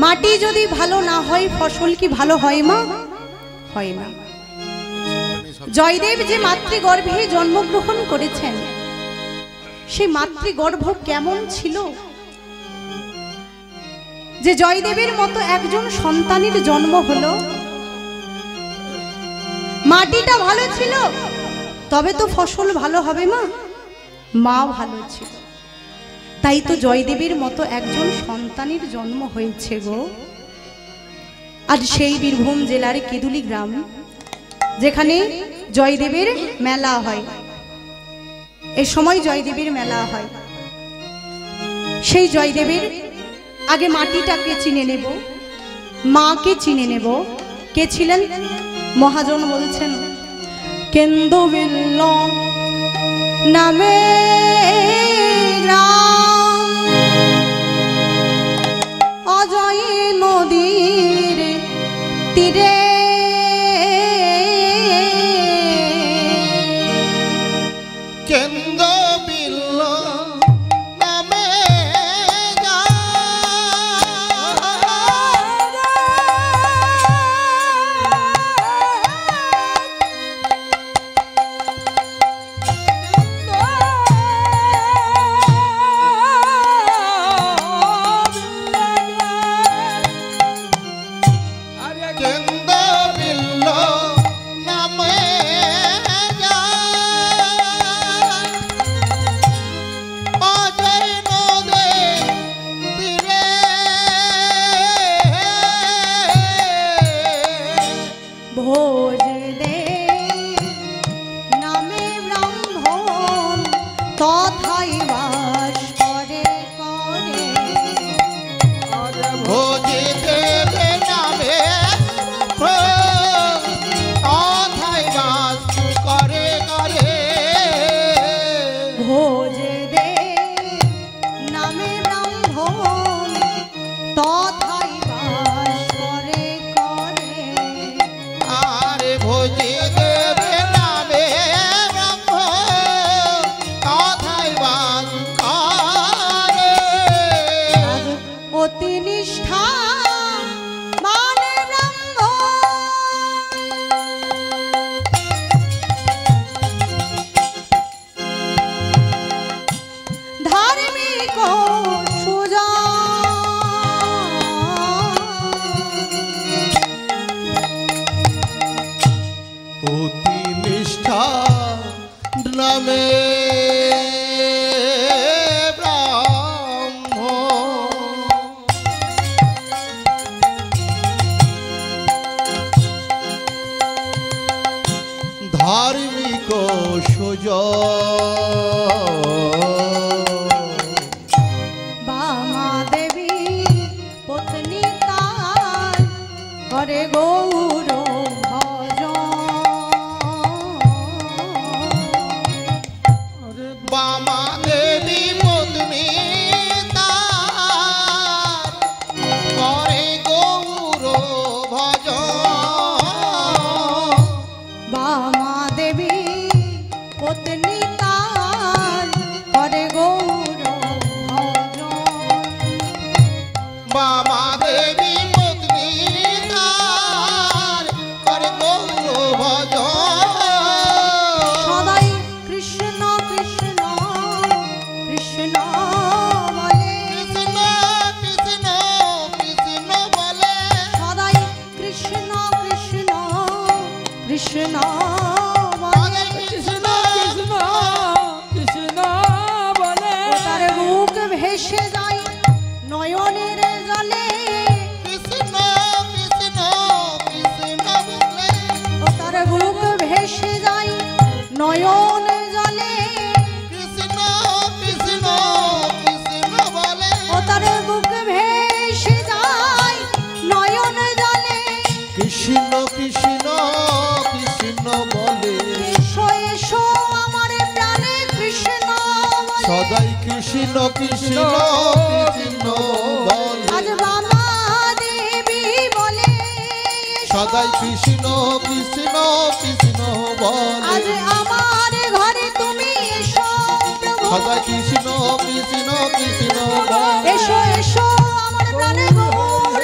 মাটি যদি ভালো না হয় ফসল কি ভালো হয় মা? হয় না। জয়দেব যে মাতৃগর্ভে জন্মগ্রহণ করেছেন সেই মাতৃগর্ভ কেমন ছিল যে জয়দেবের মতো একজন সন্তানের জন্ম হলো? মাটিটা ভালো ছিল তবে তো ফসল ভালো হবে মা। মা ভালো ছিল তাই তো জয়দেবের মতো একজন সন্তানের জন্ম হয়েছে গো। আজ সেই বীরভূম জেলার কেদুলি গ্রাম যেখানে জয়দেবের মেলা হয়, এই সময় জয়দেবের মেলা হয়। সেই জয়দেবের আগে মাটিটাকে চিনে নেব, মাকে চিনে নেব। কে ছিলেন? মহাজন বলছেন কেন্দুবিল্ল নামে গ্রাম, অজয় নদীর তীরে কেন্দুবিল্ল নামে ধার্মিক বামা দেবী পত্নী তার করে গৌর বামা দেবী পত্নী তার করে গৌর ভজন। বামা দেবী পত্নী তার করে গৌর ভজন। বামা দেবী পত্নী তার করে গৌর ভজন। সদাই কৃষ্ণ কৃষ্ণ কৃষ্ণ বলে, কৃষ্ণ কৃষ্ণ কৃষ্ণ বলে, সদাই কৃষ্ণ কৃষ্ণ কৃষ্ণ বলে, কৃষ্ণ কৃষ্ণ বলে তার বুক ভেসে যায় নয়নের জলে, কৃষ্ণ কৃষ্ণ কৃষ্ণ বলে, ও তার বুক ভেসে যায় নয়ন জলে, কৃষ্ণ কৃষ্ণ কৃষ্ণ বলে, ও তার বুক ভেসে যায় নয়ন জলে। কৃষ্ণ কৃষ্ণ কৃষ্ণ বলে, এসো এসো আমার প্রাণে কৃষ্ণ বলে, সদাই কৃষ্ণ কৃষ্ণ কৃষ্ণ বলে, আজ বামা দেবী বলে, সদাই কৃষ্ণ কৃষ্ণ কৃষ্ণ বলে, আজ আমার ঘরে তুমি এসো প্রভু, সদাই কৃষ্ণ কৃষ্ণ কৃষ্ণ বলে, এসো এসো আমার প্রাণে গৌর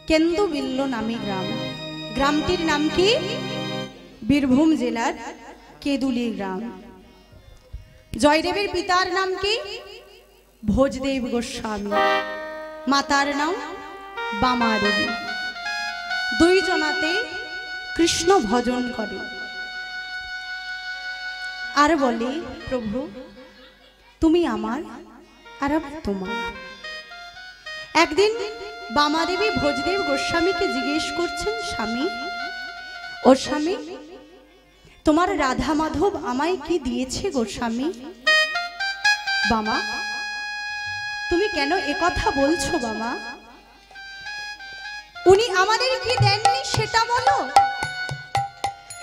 কেন্দুবিল্ল নামে গ্রাম। গ্রামটির নাম কি? বীরভূম জেলার কেদুলি গ্রাম। জয়দেবের পিতার নাম কি? ভোজদেব গোস্বামী। মাতার নাম বামা দেবী। দুইজনাতে কৃষ্ণ ভজন করে আর বলে, প্রভু তুমি আমার আর আমি তোমার। একদিন বামা দেবী ভোজদেব গোস্বামীকে জিজ্ঞেস করছেন, স্বামী ও স্বামী, তোমার রাধা মাধব আমায় কি দিয়েছে গোস্বামী? বামা, তুমি কেন একথা বলছো বামা? উনি আমাদের কি দেননি সেটা বলো।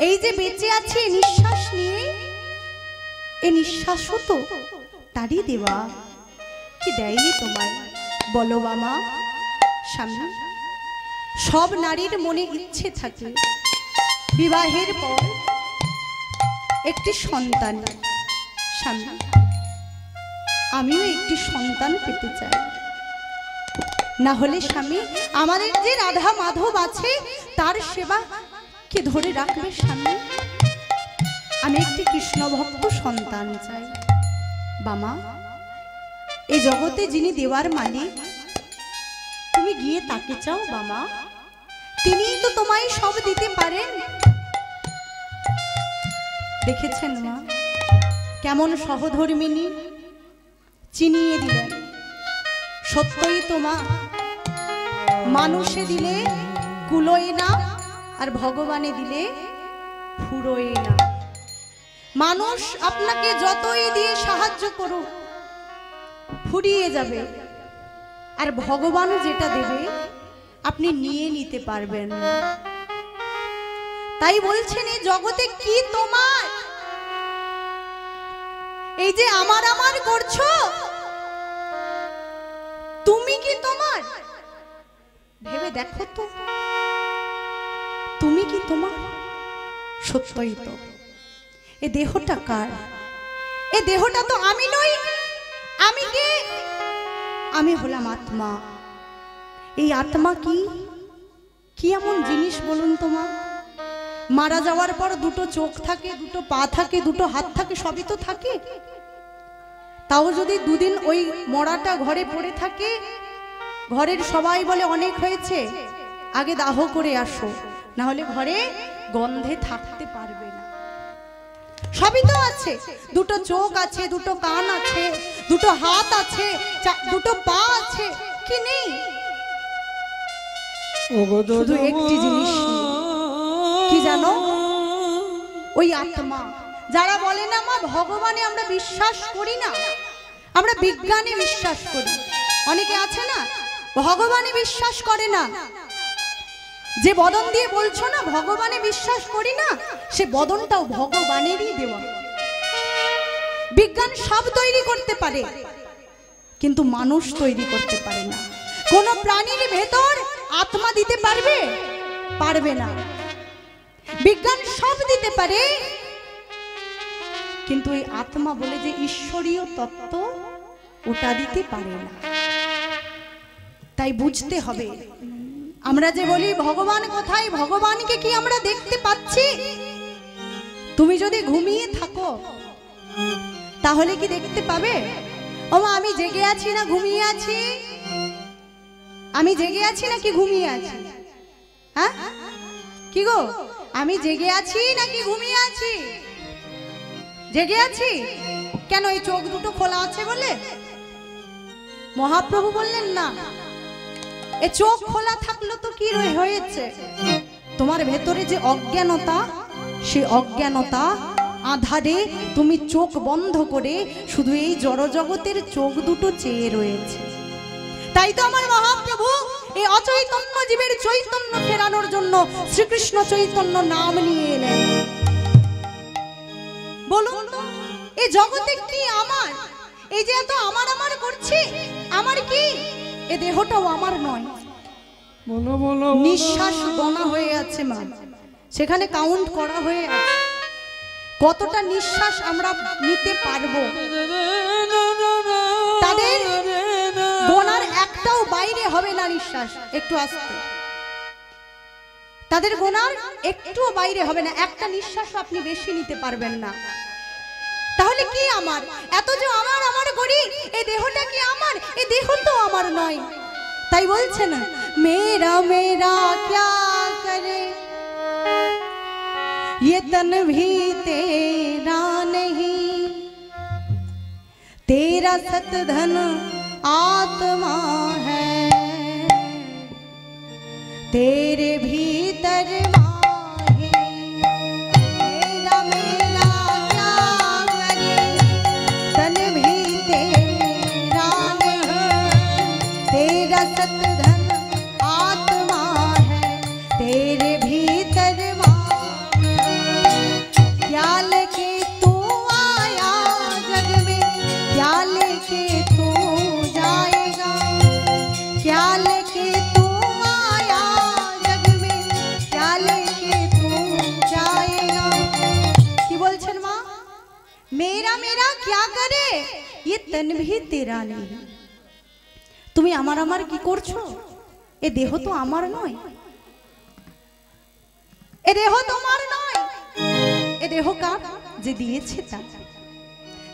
এই যে বেঁচে আছে নিঃশ্বাস নিয়ে, এ নিঃশ্বাসও তো তারই দেওয়া, কি দেয়নি তোমায় বলো বামা? স্বামী, সব নারীর মনে ইচ্ছে থাকে বিবাহের পর একটি সন্তান। স্বামী, আমিও একটি সন্তান পেতে চাই। না হলে স্বামী, আমাদের যে রাধা মাধব আছে তার সেবা কে ধরে রাখবে স্বামী? আমি একটি কৃষ্ণ ভক্ত সন্তান চাই। বামা, এই জগতে যিনি দেওয়ার মালিক, তুমি গিয়ে তাকে চাও বামা, তিনিই তো তোমায় সব দিতে পারেন। দেখেছেন মা, কেমন সহধর্মিনী চিনিয়ে দিলেন। সত্যই তো মা, মানুষে দিলে কুলোয় না, আর ভগবানে দিলে ফুরোয় না। মানুষ আপনাকে যতই দিয়ে সাহায্য করুক ফুরিয়ে যাবে, আর ভগবান যেটা দেবে আপনি নিয়ে নিতে পারবেন না। তাই বলছেন, এই জগতে কি তোমার? এই যে আমার আমার করছো, তুমি কি তোমার? ভেবে দেখো তো, তুমি কি তোমার? সত্যই তো। এ দেহটা কার? এ দেহটা তো আমি নই। আমি কে? আমি হলাম আত্মা। এই আত্মা কি কি এমন জিনিস বলুন তোমার? মারা যাওয়ার পর দুটো চোখ থাকে, দুটো পা থাকে, দুটো হাত থাকে, সবই তো থাকে। তাও যদি দুদিন ওই মরাটা ঘরে পড়ে থাকে, ঘরের সবাই বলে অনেক হয়েছে, আগে দাহ করে আসো, না হলে ঘরে গন্ধে থাকতে পারবে না। সবই তো আছে, দুটো চোখ আছে, দুটো কান আছে, দুটো হাত আছে, দুটো পা আছে, কি নেই? শুধু একটি জিনিস কি জানো? ওই আত্মা। যারা বলে না মা ভগবানে আমরা বিশ্বাস করি না, আমরা বিজ্ঞানে বিশ্বাস করি। অনেকে আছে না ভগবানে বিশ্বাস করে না, যে বদন দিয়ে বলছো না ভগবানে বিশ্বাস করি না, সে বদনটাও ভগবানেরই দেওয়া। বিজ্ঞান সব তৈরি করতে পারে, কিন্তু মানুষ তৈরি করতে পারে না। কোন প্রাণীর ভেতর আত্মা দিতে পারবে? পারবে না। বিজ্ঞান সব দিতে পারে, কিন্তু এই আত্মা বলে যে ঈশ্বরীয় তত্ত্ব, ওটা দিতে পারে না। তাই বুঝতে হবে, আমরা যে বলি ভগবান কোথায়, ভগবানকে কি আমরা দেখতে পাচ্ছি? তুমি যদি ঘুমিয়ে থাকো তাহলে কি দেখতে পাবে? ও মা, আমি জেগে আছি না ঘুমিয়ে আছি? আমি জেগে আছি নাকি ঘুমিয়ে আছি? হ্যাঁ কি গো, আমি জেগে আছি নাকি ঘুমিয়ে আছি? জেগে আছি। কেন? এই চোখ দুটো খোলা আছে বলে? মহাপ্রভু বললেন না, এ চোখ খোলা থাকলো তো কি হয়েছে? তোমার ভেতরে যে অজ্ঞানতা, সে অজ্ঞানতা আধারে তুমি চোখ বন্ধ করে শুধু এই জড়জগতের চোখ দুটো চেয়ে রয়েছে। তাই তো আমার মহাপ্রভু এই অচৈতন্য জীবের চৈতন্য ফেরানোর জন্য শ্রীকৃষ্ণ চৈতন্য নাম নিয়ে এলেন। বলুন তো, এই জগতে কি আমার? এই যে এত আমার আমার করছি, আমার কি? এ দেহটাও আমার নয়। নিঃশ্বাস গণা হয়ে আছে মা, সেখানে কাউন্ট করা হয়ে আছে কতটা নিঃশ্বাস আমরা নিতে পারবো। তাদের গোনার একটাও বাইরে হবে না নিঃশ্বাস। একটু আস্তে তাদের গোনার একটুও বাইরে হবে না, একটা নিঃশ্বাসও আপনি বেশি নিতে পারবেন না। তাহলে কি আমার, এত যে আমার আমার করি, এই দেহটা কি আমার? এই দেহ তো আমার নয়। তাই বলছে না, মেরা মেরা ক্যা করে ये तन भी तेरा नहीं, तेरा सत धन आत्मा है, तेरे भीतर माही। मेरा मेरा क्या करे, तन भी तेरा नहीं, तेरा सत धन आत्मा है, तेरे भीतर माही। क्या लेके तू आया जग में, क्या लेके तू जाएगा, क्या लेके तू आया जग में, क्या लेके तू जाएगा। की बोलছেন মা, मेरा मेरा क्या करे, ये तन भी तेरा नहीं। তুমি আমার আমার কি করছো? এ দেহ তো আমার নয়, এ দেহ তোমার নয়, এ দেহ কার? যে দিয়েছে তার।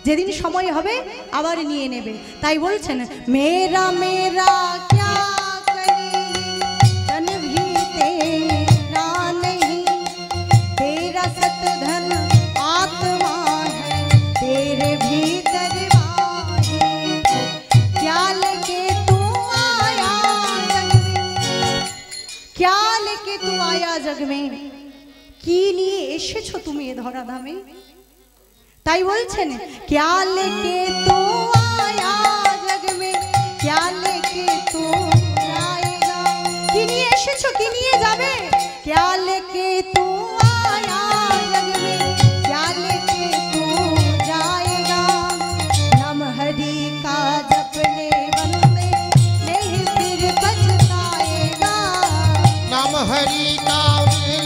যেদিন সময় হবে আবার নিয়ে নেবে। তাই বলছেন, মেরা মেরা ক্যা করে, তন ভি তেরা नहीं, तेरा सत धन आत्मा है, तेरे भीतर माही। क्या लेके तू आया जग में, क्या लेके तू आया जग में, কি নিয়ে এসেছো তুমি এ ধরা ধামে। তাই বলছেন, क्या लेके तू आया जग में, क्या लेके तू जाएगा। কি নিয়ে এসেছো, কি নিয়ে যাবে। क्या लेके तू आया जग में, क्या लेके तू जाएगा। नाम हरि का जपने बंदे नहीं फिर पछताएगा। नाम हरि का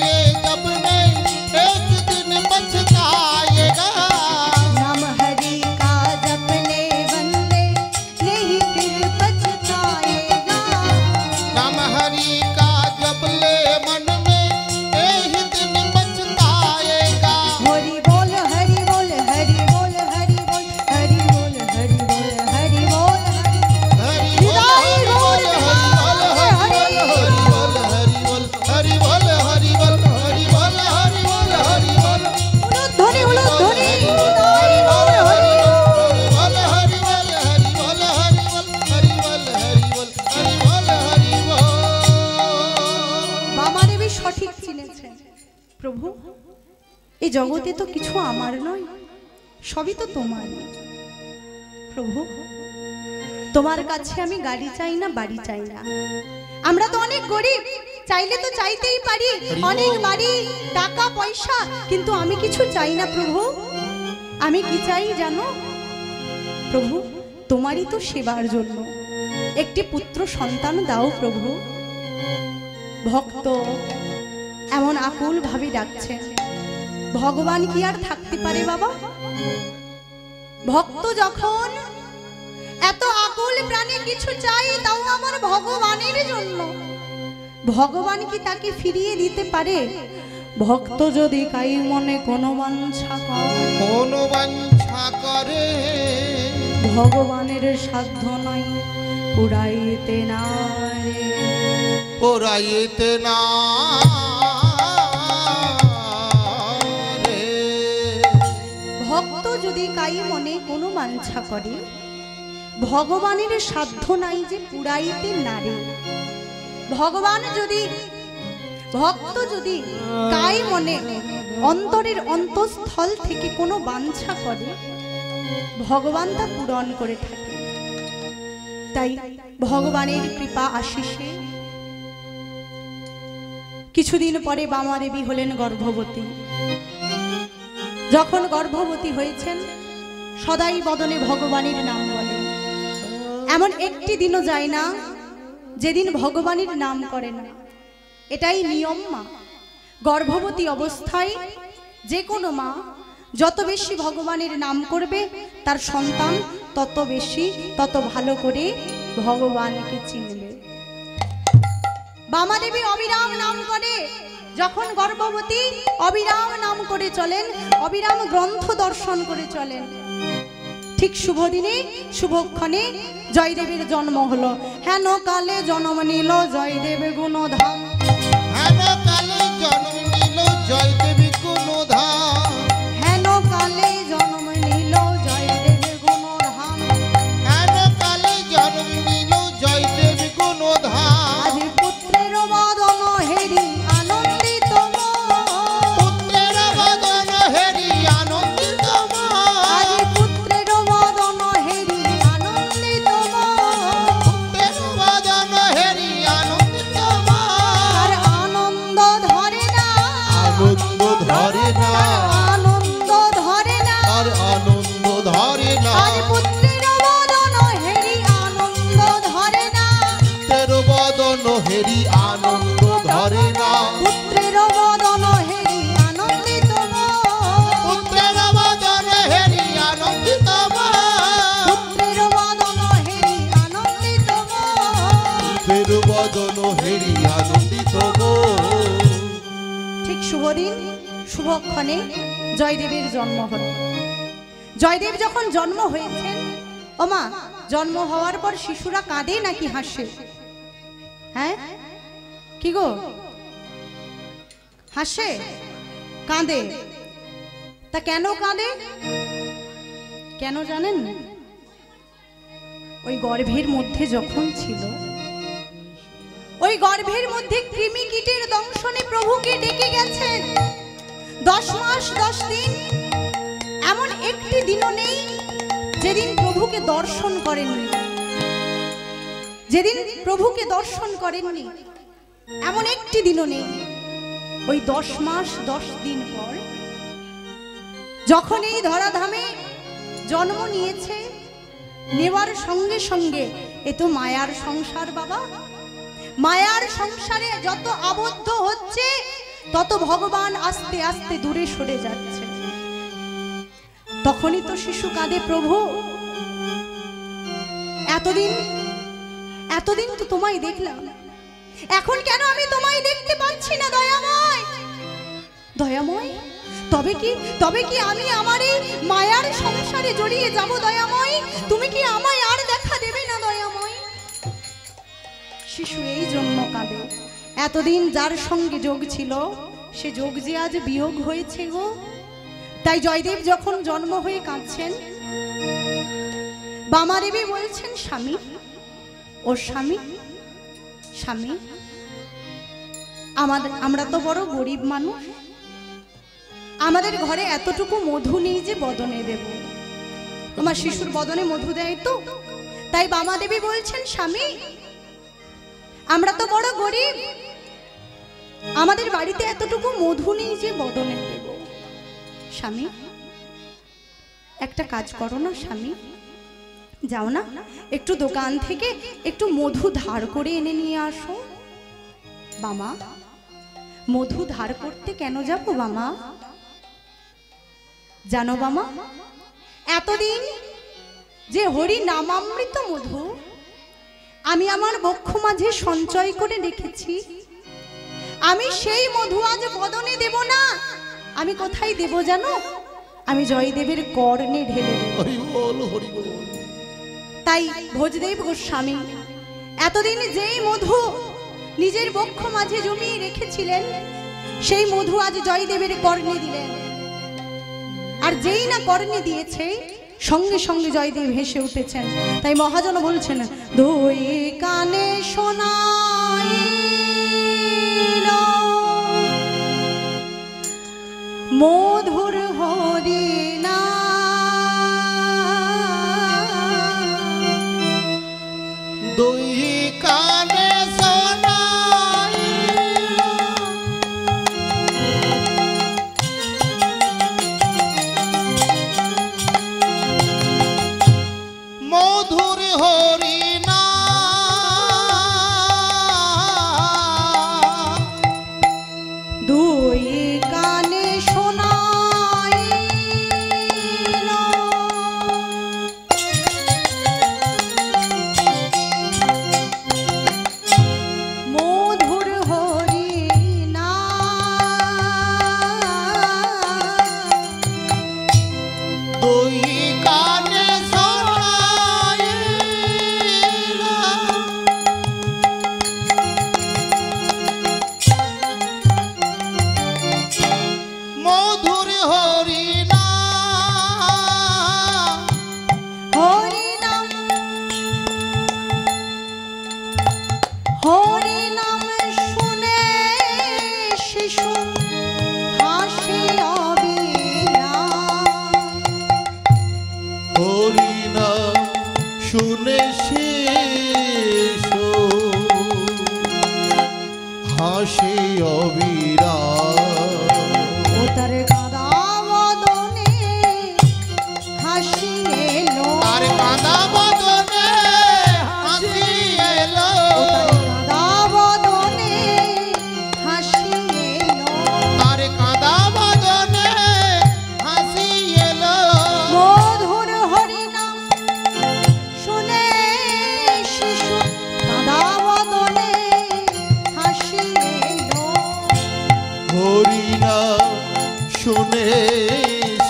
ले जब नहीं एक दिन पछताएगा। नाम हरि का जपने बंदे नहीं फिर पछताएगा। नाम हरि का जब ले मन में एक दिन पछताएगा। हरि बोल हरि बोल हरि बोल हरि बोल हरि बोल हरि बोल हरि बोल हरि विदाई बोल बोल हरि बोल हरि बोल हरि बोल हरि बोल हरि बोल हरि बोल हरि बोल ध्वनि ध्वनि विदाई बोल हरि बोल हरि बोल हरि बोल हरि बोल हरि बोल हरि बोल हरि बोल हरि बोल। বামা দেবী সঠিক চিনেছেন, প্রভু এই জগতে তো কিছু আমার নয়, সবই তো তোমার। প্রভু তোমার কাছে আমি গাড়ি চাই না, বাড়ি চাই না। আমরা তো অনেক গরিব, চাইলে তো চাইতেই পারি অনেক বাড়ি টাকা পয়সা, কিন্তু আমি কিছু চাই না প্রভু। আমি কি চাই জানো প্রভু, তোমারই তো সেবার জন্য একটি পুত্র সন্তান দাও প্রভু। ভক্ত এমন আকুল ভাবে ডাকছেন, ভগবান কি আর থাকতে পারে বাবা। ভক্ত যখন এত আকুল প্রাণে কিছু চাই, তাও আমার ভগবানের জন্য, ভগবান কি তাকে ফিরিয়ে দিতে পারে। ভক্ত যদি কাই মনে কোনো বাঞ্ছা করে, কোনো বাঞ্ছা করে, ভগবানের সাধ্য নয় পুরাইতে না রে, পুরাইতে না রে। ভক্ত যদি কাই মনে কোনো বাঞ্ছা করে, ভগবানের সাধ্য নাই যে পুরাইতে না রে। ভগবান যদি, ভক্ত যদি কাই মনে অন্তরের অন্তঃস্থল থেকে কোনো বাঞ্ছা করে, ভগবান তা পূরণ করে থাকে। তাই ভগবানের কৃপা আশিসে কিছুদিন পরে বামা দেবী হলেন গর্ভবতী। যখন গর্ভবতী হয়েছেন, সদাই বদনে ভগবানের নাম বলেন। এমন একটি দিনও যায় না যেদিন ভগবানের নাম করে না। এটাই নিয়ম মা। গর্ভবতী অবস্থায় যে কোনো মা যত বেশি ভগবানের নাম করবে, তার সন্তান তত বেশি তত ভালো করে ভগবানকে চিনবে। বামা দেবী অবিরাম নাম করে, যখন গর্ভবতী অবিরাম নাম করে চলেন, অবিরাম গ্রন্থ দর্শন করে চলেন, ঠিক শুভ দিনে শুভক্ষণে জয়দেবের জন্ম হলো। হেন কালে জন্ম নিল জয়দেব গুণধাম, হেন কালে জন্ম নিল জয়দেবী গুণধাম, হেন কালে জন্ম নিল জয়দেব গুণধাম, হেন কালে জন্ম নিল জয়দেবী গুণধাম। আজ পুত্রের বদন হেরি আনন্দিত পুত্রের বদন হেরি আনন্দিত আজ পুত্রের বদন হেরি আনন্দিত পুত্রের বদন হেরি আনন্দিত আর আনন্দ ধরে না, আনন্দ ধরে না, আনন্দ ধরে না, আর আনন্দ ধরে না, আজ পুত্রের বদন হেরি আনন্দ ধরে না, পুত্রের বদন হেরি আনন্দ ধরে না, পুত্রের বদন হেরি আনন্দিত পুত্রের বদন হেরি আনন্দিত, পুত্রের বদন হেরি আনন্দিত পুত্রের বদন হেরি আনন্দিত। ঠিক শুভদিন শুভক্ষণে জয়দেবের জন্ম হল। জয়দেব যখন জন্ম হয়েছেন, ওমা জন্ম হওয়ার পর শিশুরা কাঁদে নাকি হাসে? হ্যাঁ কি গো, হাসে কাঁদে? তা কেন কাঁদে? কেন জানেন? ওই গর্ভের মধ্যে যখন ছিল, ওই গর্ভের মধ্যে কৃমি কীটের দংশনে প্রভুকে ডেকে গেছেন 10 মাস 10 দিন। এমন একটি দিনও নেই যেদিন প্রভুকে দর্শন করেননি, যেদিন প্রভুকে দর্শন করেননি এমন একটি দিনও নেই। ওই 10 মাস 10 দিন পর যখন এই ধরাধামে জন্ম নিয়েছে, নেওয়ার সঙ্গে সঙ্গে এ তো মায়ার সংসার বাবা, মায়ার সংসারে যত আবদ্ধ হচ্ছে তত ভগবান আস্তে আস্তে দূরে সরে যাচ্ছে। তখনই তো শিশু কাঁদে, প্রভু এতদিন এতদিন তো তোমায় দেখলাম, এখন কেন আমি তোমায় দেখতে পাচ্ছি না দয়াময়? দয়াময় তবে কি আমি আমার এই মায়ার সংসারে জড়িয়ে যাব দয়াময়? তুমি কি আমায় আর দেখা দেবে না দয়াময়? শিশু এই জন্য কাঁদে, এতদিন যার সঙ্গে যোগ ছিল সে যোগ যে আজ বিয়োগ হয়েছে গো। তাই জয়দেব যখন জন্ম হয়ে কাঁদছেন, বামাদেবী বলছেন, স্বামী ও স্বামী, স্বামী আমরা তো বড় গরিব মানুষ, আমাদের ঘরে এতটুকু মধু নেই যে বদনে দেব। তোমার শিশুর বদনে মধু দেয় তো, তাই বামাদেবী বলছেন, স্বামী আমরা তো বড় গরিব, আমাদের বাড়িতে এতটুকু মধু নেই যে বদনে দেব। স্বামী একটা কাজ করো না স্বামী, যাও না একটু দোকান থেকে একটু মধু ধার করে এনে নিয়ে আসো। বামা মধু ধার করতে কেন যাব বামা? জানো বামা, এতদিন যে হরি নামামৃত মধু আমি আমার বক্ষ মাঝে সঞ্চয় করে রেখেছি, আমি সেই মধু আজ বদনে দেব না। আমি কোথায় দেব জানো? আমি জয়দেবের কর্ণে ঢেলে দেব। হরি বল, হরি বল। তাই ভোজদেব গোস্বামী এতদিন যেই মধু নিজের বক্ষ মাঝে জমিয়ে রেখেছিলেন, সেই মধু আজ জয়দেবের কর্ণে দিলেন। আর যেই না কর্ণে দিয়েছে, সঙ্গে সঙ্গে জয়দেব হেসে উঠেছেন। তাই মহাজন বলছেন, দুই কানে শোনাইল মধুর হরি নাম, দুই কানে শোনাইল মধুর হরি নাম, হাসি অবিরাম। ও তার কাঁদা বদনে হাসি এলো, তার কাঁদা বদনে হাসি এলো, ও তার কাঁদা বদনে হাসি এলো, তার কাঁদা বদনে হাসি এলো। মধুর হরিনাম শুনে শিশু কাঁদা বদনে হাসি এলো, হরিনাম শুনে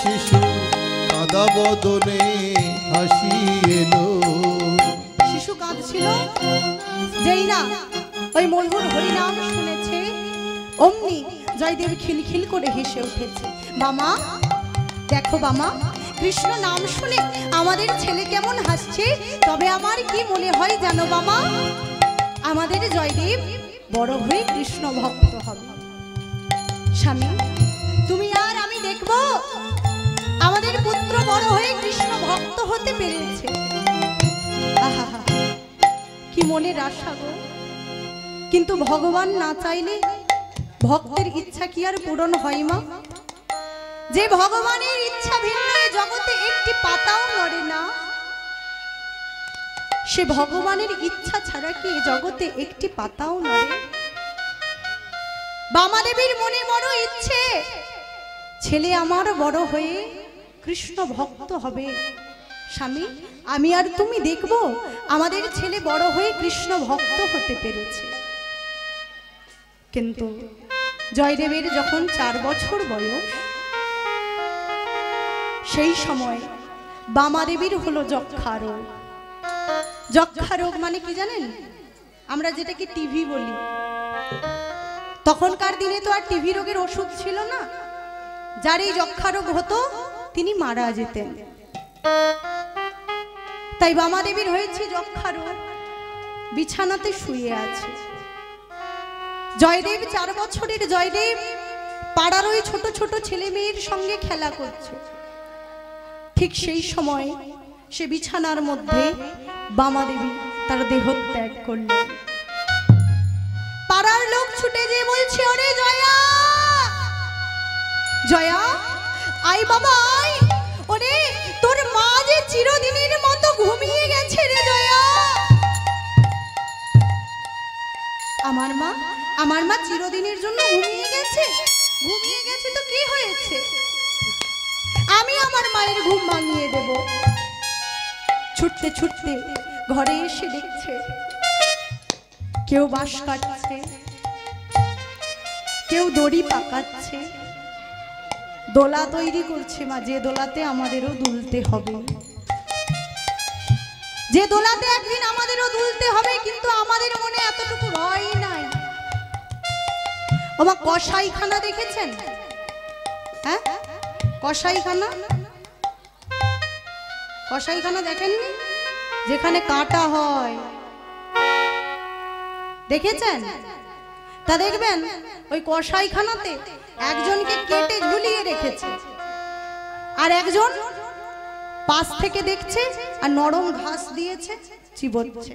শিশু কাঁদা বদনে হাসি এলো। শিশু কাঁদছিল, যেই না ওই মধুর হরিনাম শুনেছে অমনি জয়দেব খিলখিল করে হেসে উঠেছে। বামা দেখো বামা, কৃষ্ণ নাম শুনে আমাদের ছেলে কেমন হাসছে, তবে আমার কি মনে হয় জানো বামা, আমাদের জয়দেব বড় হয়ে কৃষ্ণ ভক্ত হবে। স্বামী তুমি আর আমি দেখবো আমাদের পুত্র বড় হয়ে কৃষ্ণ ভক্ত হতে পেরেছে। আহা কি মনের আশা গো, কিন্তু ভগবান না চাইলে ভক্তের ইচ্ছা কি আর পূরণ হয় মা? যে ভগবানের ইচ্ছা ভিন্ন এ জগতে একটি পাতাও নড়ে না, সে ভগবানের ইচ্ছা ছাড়া কি এ জগতে একটি পাতাও নড়ে? বামাদেবীর মনে বড় ইচ্ছে ছেলে আমার বড় হয়ে কৃষ্ণ ভক্ত হবে। স্বামী আমি আর তুমি দেখবো আমাদের ছেলে বড় হয়ে কৃষ্ণ ভক্ত হতে পেরেছে। কিন্তু জয়দেবের যখন 4 বছর বয়স, সেই সময় বামাদেবীর হলো যক্ষা রোগ। যক্ষা রোগ মানে কি জানেন? আমরা যেটাকে টিভি বলি। তখনকার দিনে তো আর টিভি রোগের ওষুধ ছিল না, যার এই যক্ষা রোগ হতো তিনি মারা যেতেন। তাই বামাদেবীর হয়েছে যক্ষা রোগ, বিছানাতে শুয়ে আছে। জয়দেব 4 বছরের জয়দেব পাড়ার ওই ছোট ছোট ছেলে মেয়ের সঙ্গে খেলা করছে। ঠিক সেই সময় সে বিছানার মধ্যে বামাদেবী তার দেহ ত্যাগ করলেন। পাড়ার লোক ছুটে যেয়ে বলছে, ওরে জয়া, জয়া আয় বাবা আয়, ওরে তোর মা যে চিরদিনের মতো ঘুমিয়ে গেছে রে জয়া। আমার মা চিরদিনের জন্য ঘুমিয়ে গেছে? ঘুমিয়ে গেছে তো কি হয়েছে, আমি আমার মায়ের ঘুম ভাঙিয়ে দেব। ছুটতে ছুটতে ঘরে এসে দেখছে কেউ বাঁশ কাটছে, কেউ দড়ি পাকাচ্ছে, দোলা তৈরি করছে মা, যে দোলাতে আমাদেরও দুলতে হবে, যে দোলাতে একদিন আমাদেরও দুলতে হবে। কিন্তু আমাদের মনে এতটুকু ভয় নাই। ওমা কসাইখানা দেখেছেন? হ্যাঁ কসাইখানা, কসাইখানা দেখেননি? যেখানে কাটা হয়, দেখেছেন? তা দেখবেন ওই কসাইখানাতে একজনকে কেটে ঝুলিয়ে রেখেছে, আর একজন পাশ থেকে দেখছে আর নরম ঘাস দিয়েছে, চিবোচ্ছে।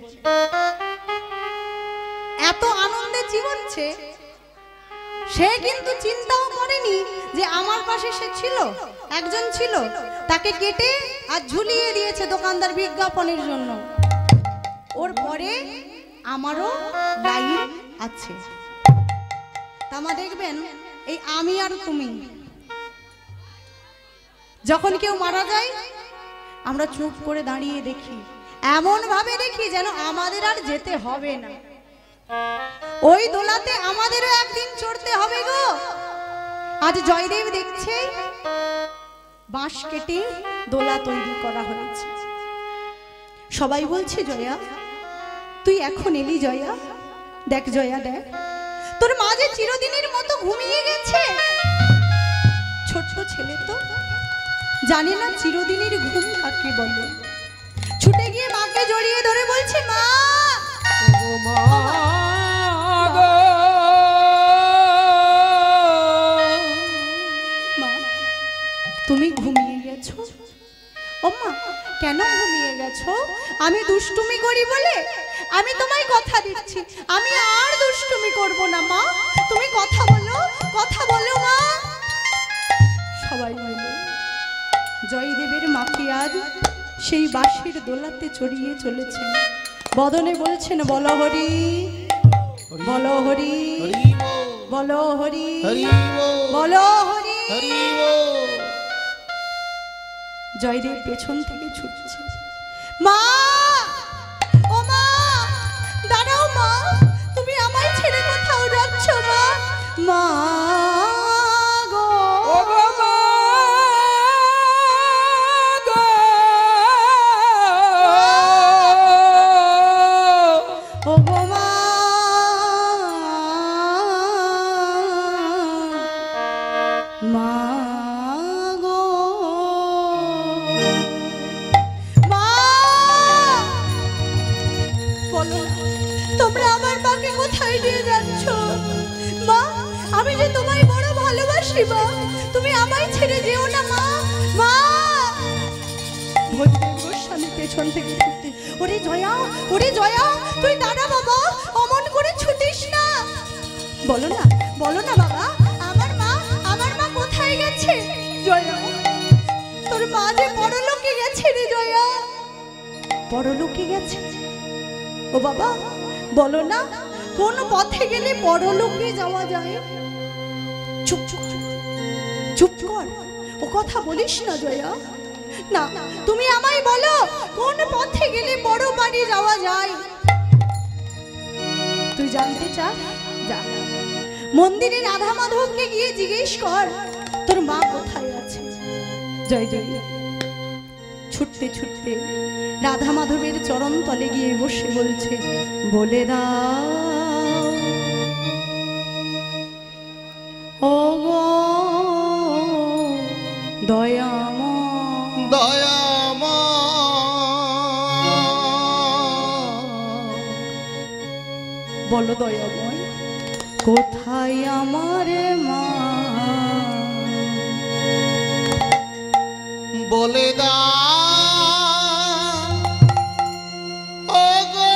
এত আনন্দে চিবোচ্ছে, সে কিন্তু চিন্তাও করেনি যে আমার পাশে সে ছিল, একজন ছিল, তাকে কেটে আর ঝুলিয়ে দিয়েছে দোকানদার বিজ্ঞাপনের জন্য। ওর পরে আমারও লাইন আছে। তামা দেখবেন এই আমি আর তুমি যখন কেউ মারা যায়, আমরা চুপ করে দাঁড়িয়ে দেখি, এমন ভাবে দেখি যেন আমাদের আর যেতে হবে না, ওই দোলাতে আমাদেরও একদিন চড়তে হবে গো। আজ জয়দেব দেখছে বাঁশ কেটে দোলা তৈরি করা হয়েছে। সবাই বলছে, জয়া তুই এখন এলি জয়া, দেখ জয়া দেখ তোর মা যে চিরদিনের মতো ঘুমিয়ে গেছে। ছোট্ট ছেলে তো জানে না চিরদিনের ঘুম কাকে বলে। ছুটে গিয়ে মাকে জড়িয়ে ধরে বলছে, মা তুমি ঘুমিয়ে গেছো? ও মা কেন ঘুমিয়ে গেছো? আমি দুষ্টুমি করি বলে? আমি তোমায় কথা দিচ্ছি আমি আর দুষ্টুমি করব না মা, কথা বলো, কথা বলো মা। সবাই মিলে জয়দেবের মাকে আজ সেই বাঁশির দোলাতে চড়িয়ে চলেছে। বদনে বলছেন বলো হরি, বলো হরি, বলো হরি, বলো হরি। জয়দেব পেছন থেকে ছুটছে। মা, ও মা, দাঁড়াও মা, তুমি আমায় ছেড়ে কোথাও যাচ্ছ মা? মা গো, ও গো মা গো, ও গো মা, মা গো, মা, বলো তোমরা আমার মাকে কোথায় নিয়ে যাচ্ছ? মা, আমি যে তোমায় বড় ভালোবাসি মা, তুমি আমায় ছেড়ে যেও না মা। মা, ভদ্রের গোস্বামী পেছন থেকে ছুটতে, ওরে জয়া, ওরে জয়া, তুই দাঁড়া বাবা, অমন করে ছুটিস না। বলো না, বলো না বাবা, আমার মা কোথায় গেছে? জয়া, তোর মা যে পরলোকে গেছে রে জয়া, পরলোকে গেছে। ও বাবা, বলো না কোন পথে গেলে পরলোকে যাওয়া যায়? চুপ চুপ চুপ কর, ও কথা বলিস না জয়া। না, তুমি আমায় বলো কোন পথে গেলে বড় বাড়ি যাওয়া যায়? তুই জানতে চাস? যা, মন্দিরে রাধা মাধবকে গিয়ে জিজ্ঞেস কর তোর মা কোথায় আছে। জয় জয়। ছুটতে ছুটতে রাধা মাধবের চরণ তলে গিয়ে বসে বলছে, বলে দাও ও গো দয়াময়, বলো দয়াময় কোথায় আমার মা? বলে দাও ও গো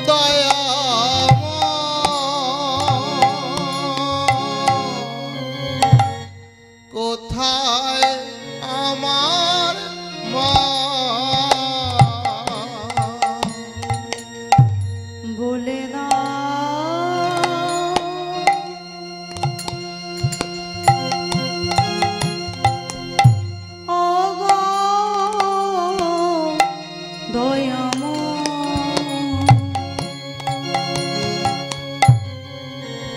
দয়াময়, কোথায় আমার মা? বলে দাও ও গো দয়াময়,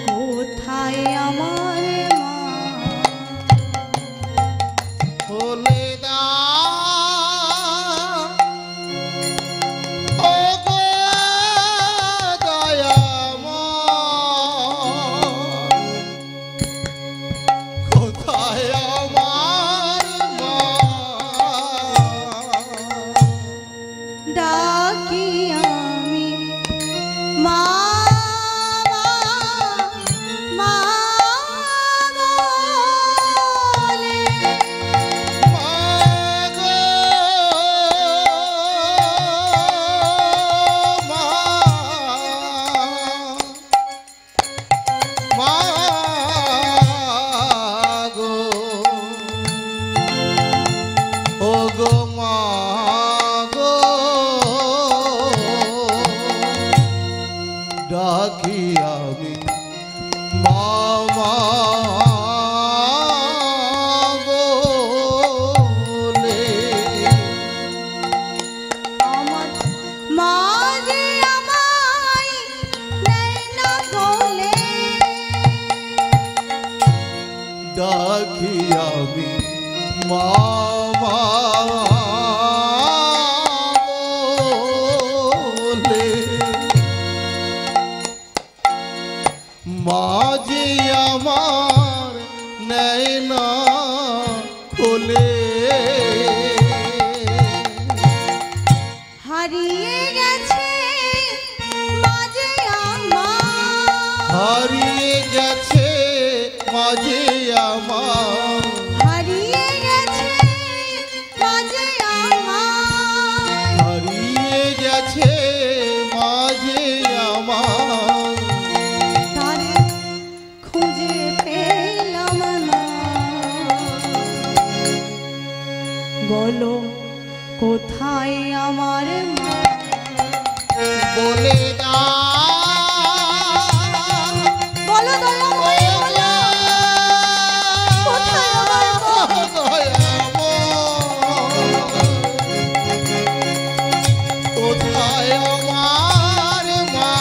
কোথায় আমার মা? বলে দাও ও গো দয়াময়, কোথায় আমার মা? ডাকি আমি মা, মা বলে, মা গো মা, মা গো, ও গো মা গো, ডাকি আমি মা বলে। আমার মা যে আমায় নেয় না কোলে, ডাকি আমি মা বলে। মা যে আমার নেয় না কোলে, হারিয়ে গেছে মাঝে আমার, হারিয়ে গেছে মাঝে আমার, হারিয়ে গেছে মাঝে আমার, হারিয়ে গেছে মাঝে আমার, বলো কোথায় আমার মা বলে দাও বলো দয়াময় বলো কোথায় আমার মা কোথায় আমার মা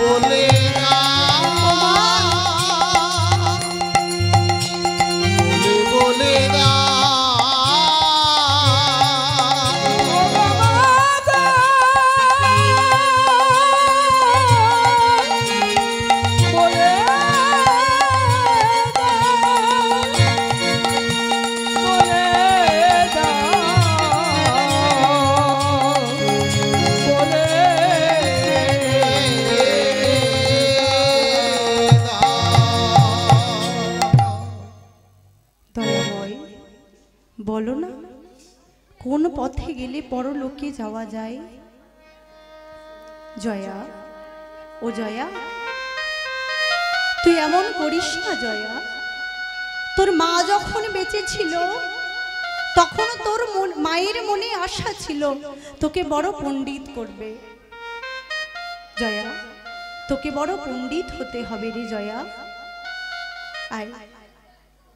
বলে বলে বলো না কোন পথে গেলে পরলোকে যাওয়া যায় জয়া ও জয়া তুই এমন করিস না জয়া তোর মা যখন বেঁচে ছিল তখন তোর মায়ের মনে আশা ছিল তোকে বড় পণ্ডিত করবে জয়া তোকে বড় পণ্ডিত হতে হবে রে জয়া আয়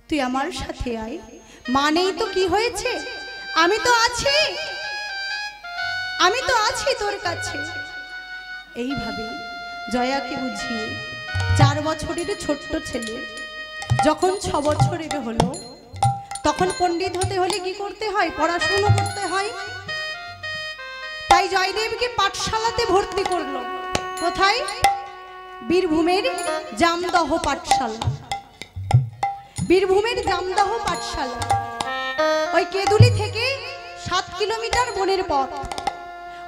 তুই আমার সাথে আয় মানেই তো কি হয়েছে আমি তো আছি তোর কাছে এইভাবে জয়াকে বুঝিয়ে 4 বছরের ছোট্ট ছেলে যখন 6 বছরের হলো তখন পণ্ডিত হতে হলে কি করতে হয় পড়াশোনা করতে হয় তাই জয়দেবকে পাঠশালাতে ভর্তি করলো কোথায় বীরভূমের জামদহ পাঠশালা বীরভূমের জামদহ পাঠশালা ওই কেদুলি থেকে 7 কিলোমিটার বনের পথ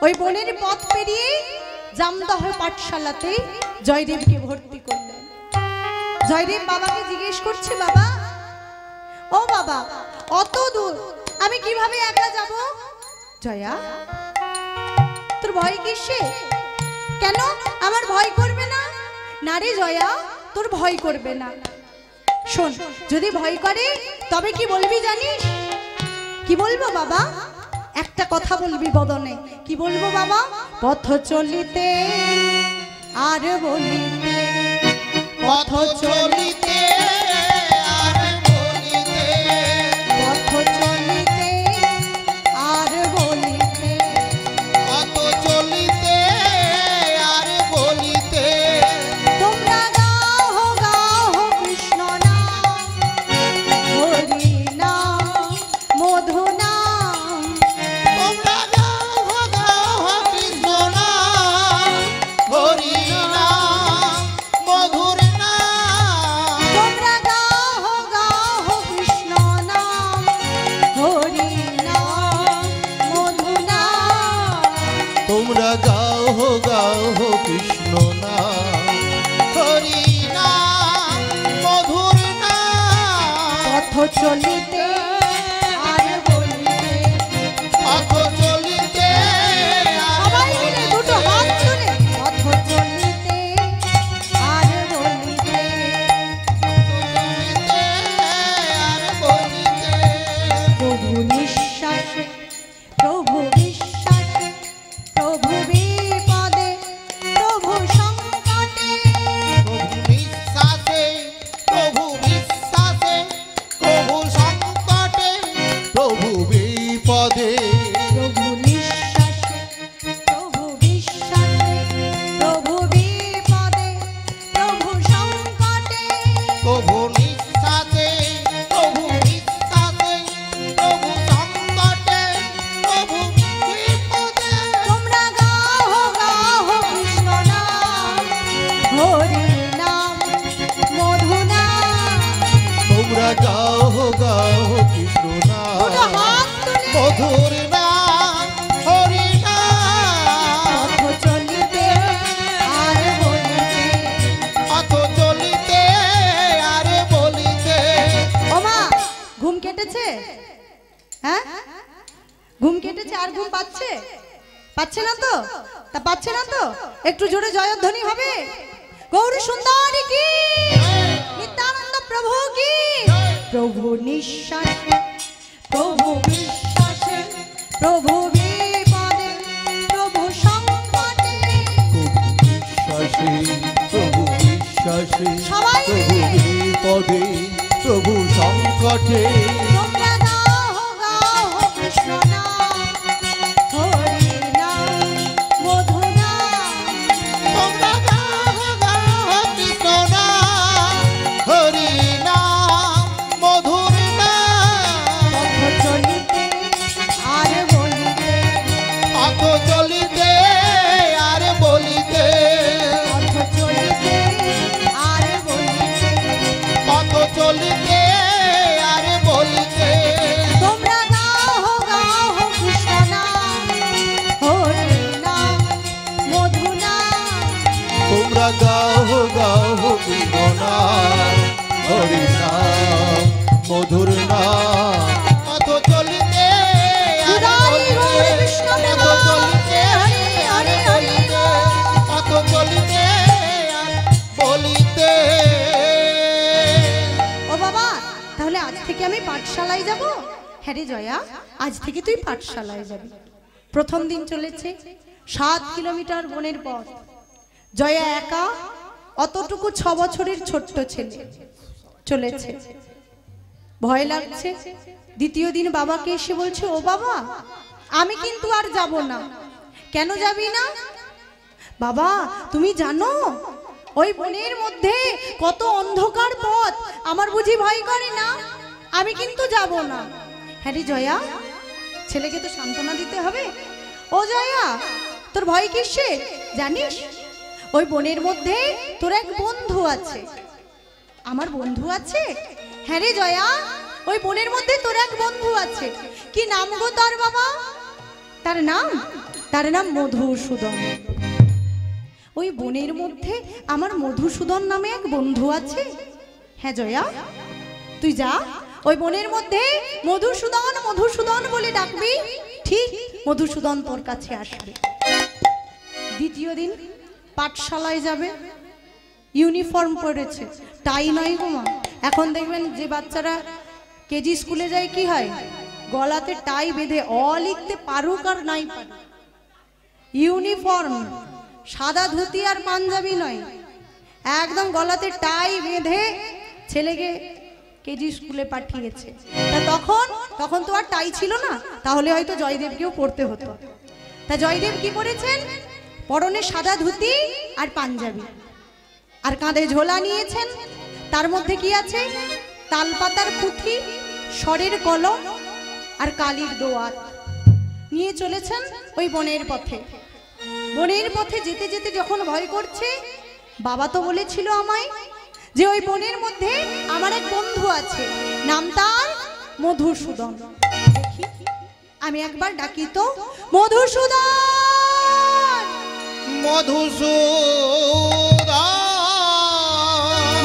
ওই বনের পথ পেরিয়ে জামদহ পাঠশালাতে জয়দেবকে ভর্তি করলেন জয়দেব বাবাকে জিজ্ঞেস করছে বাবা ও বাবা অত দূর আমি কিভাবে একা যাব জয়া তোর ভয় কিসে কেন আমার ভয় করবে না না রে জয়া তোর ভয় করবে না শোন যদি ভয় করে তবে কি বলবি জানিস কি বলবো বাবা একটা কথা বলবি বদনে কি বলবো বাবা পথ চলিতে আর বলিতে পথ চলিতে আর বলিতে পথ চলিতে আর বলিতে পথ চলিতে আর বলিতে তোমরা গাও কৃষ্ণ নাম হরি নাম মধু নাম তোমরা গাও কৃষ্ণ নাম হরি নাম মধুর নাম তোমরা গাও কৃষ্ণ নাম হরি নাম মধু নাম তোমরা গাও কৃষ্ণ নাম হরি নাম মধুর নাম পথ চলিতে আর বলিতে পথ চলিতে সবাই মিলে দুটো হাত তুলে পথ চলিতে আর বলিতে আর বলিতে প্রভু নিঃশ্বাসে প্রভু বিশ্বাসে প্রভু বিপদে প্রভু সংকটে প্রভু বিশ্বাসে প্রভু সংকটে প্রভু বিপদে প্রভু নিঃশ্বাসে প্রভু বিশ্বাসে প্রভু বিপদে প্রভু সংকটে প্রভু নিঃশ্বাসে প্রভু বিশ্বাসে প্রভু সংকটে প্রভু বিপদে তোমরা গাও কৃষ্ণ নাম হরি নাম মধু নাম তোমরা গাও কৃষ্ণ দুটো নাম হাত তুলে মধুর নাম হরি নাম পথ চলিতে আর বলিতে পথ চলিতে আর বলিতে ওমা ঘুম কেটেছে হ্যাঁ ঘুম কেটেছে আর ঘুম পাচ্ছে না তো তা পাচ্ছে না তো একটু জোরে জয়ধ্বনি হবে গৌর সুন্দরী কি নিত্যানন্দ প্রভু কি প্রভু নিঃশ্বাসে প্রভু বিশ্বাসে প্রভু বিপদে প্রভু সংকটে বিশ্বাসে প্রভু বিশ্বাসে সবাই প্রভু বিপদে প্রভু সংকটে তোমরা গাও গাও কৃষ্ণ নাম হরি নাম মধু নাম তোমরা গাও গাও কৃষ্ণ নাম হরি নাম মধুর নাম পথ চলিতে আর বলিতে পথ চলিতে আর বলিতে পথ চলিতে আর বলিতে পথ চলিতে আর বলিতে তোমরা গাও গাও কৃষ্ণ নাম হরি নাম মধু নাম তোমরা গাও গাও কৃষ্ণ নাম হরি নাম মধুর নাম পথ চলিতে আর হরি বলিতে কৃষ্ণ পথ চলিতে হরি হরি পথ চলিতে আর বলিতে ও বাবা তাহলে আজ থেকে আমি পাঠশালায় যাব। হ্যাঁ রে জয়া, আজ থেকে তুই পাঠশালায় যাবি। প্রথম দিন চলেছে 7 কিলোমিটার বনের পথ। জয়া একা, অতটুকু 6 বছরের ছোট্ট ছেলে চলেছে, ভয় লাগছে। দ্বিতীয় দিন বাবাকে এসে বলছে, ও বাবা আমি কিন্তু আর যাব না। কেন যাবি না? বাবা তুমি জানো ওই বনের মধ্যে কত অন্ধকার পথ, আমার বুঝি ভয় করে না? আমি কিন্তু যাব না। হ্যাঁ রে জয়া, ছেলেকে তো সান্ত্বনা দিতে হবে। ও জয়া তোর ভয় কিসে জানিস? ওই বনের মধ্যে তোর এক বন্ধু আছে। আমার বন্ধু আছে? হ্যাঁ রে জয়া, ওই বনের মধ্যে তোর এক বন্ধু আছে। কি নাম গো তার বাবা? তার নাম মধুসূদন। ওই বনের মধ্যে আমার মধুসূদন নামে এক বন্ধু আছে। হ্যাঁ জয়া, তুই যা ওই বনের মধ্যে মধুসূদন মধুসূদন বলে ডাকবি, ঠিক মধুসূদন তোর কাছে আসবে। দ্বিতীয় দিন পাঠশালায় যাবে, ইউনিফর্ম পরেছে, টাই নয় গো মা। এখন দেখবেন যে বাচ্চারা কেজি স্কুলে যায় কি হয়, গলাতে টাই বেঁধে অ লিখতে পারুক আর নাই পারুক, ইউনিফর্ম সাদা ধুতি আর পাঞ্জাবি নয়, একদম গলাতে টাই বেঁধে ছেলেকে কেজি স্কুলে পাঠিয়েছে। তা তখন তো আর টাই ছিল না, তাহলে হয়তো জয়দেবকেও পড়তে হতো। তা জয়দেব কি করেছেন? পরনে সাদা ধুতি আর পাঞ্জাবি, আর কাঁধে ঝোলা নিয়েছেন। তার মধ্যে কি আছে? তালপাতার পুঁথি, স্বরের কলম আর কালির দোয়াত নিয়ে চলেছেন ওই বনের পথে। বনের পথে যেতে যেতে যখন ভয় করছে, বাবা তো বলেছিল আমায় যে ওই বনের মধ্যে আমার এক বন্ধু আছে, নাম তার মধুসূদন। দেখি আমি একবার ডাকি তো, মধুসূদন মধুসূদন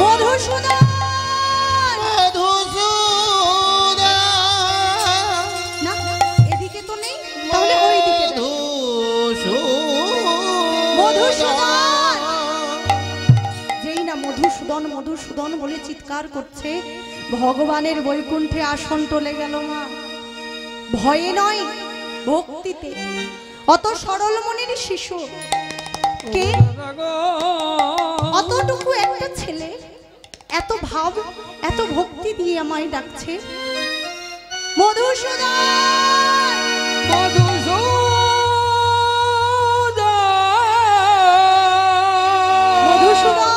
মধুসূদন। মধুসূদন না এদিকে তো নেই, তাহলে ওই দিকে যাই। মধুসূদন। যেই না মধুসূদন মধুসূদন বলে চিৎকার করছে, ভগবানের বৈকুণ্ঠে আসন টলে গেল মা। ভয়ে নয়, ভক্তিতে। অত সরল মনের শিশু কে, অতটুকু একটা ছেলে এত ভাব এত ভক্তি দিয়ে আমায় ডাকছে, মধুসূদন মধুসূদন।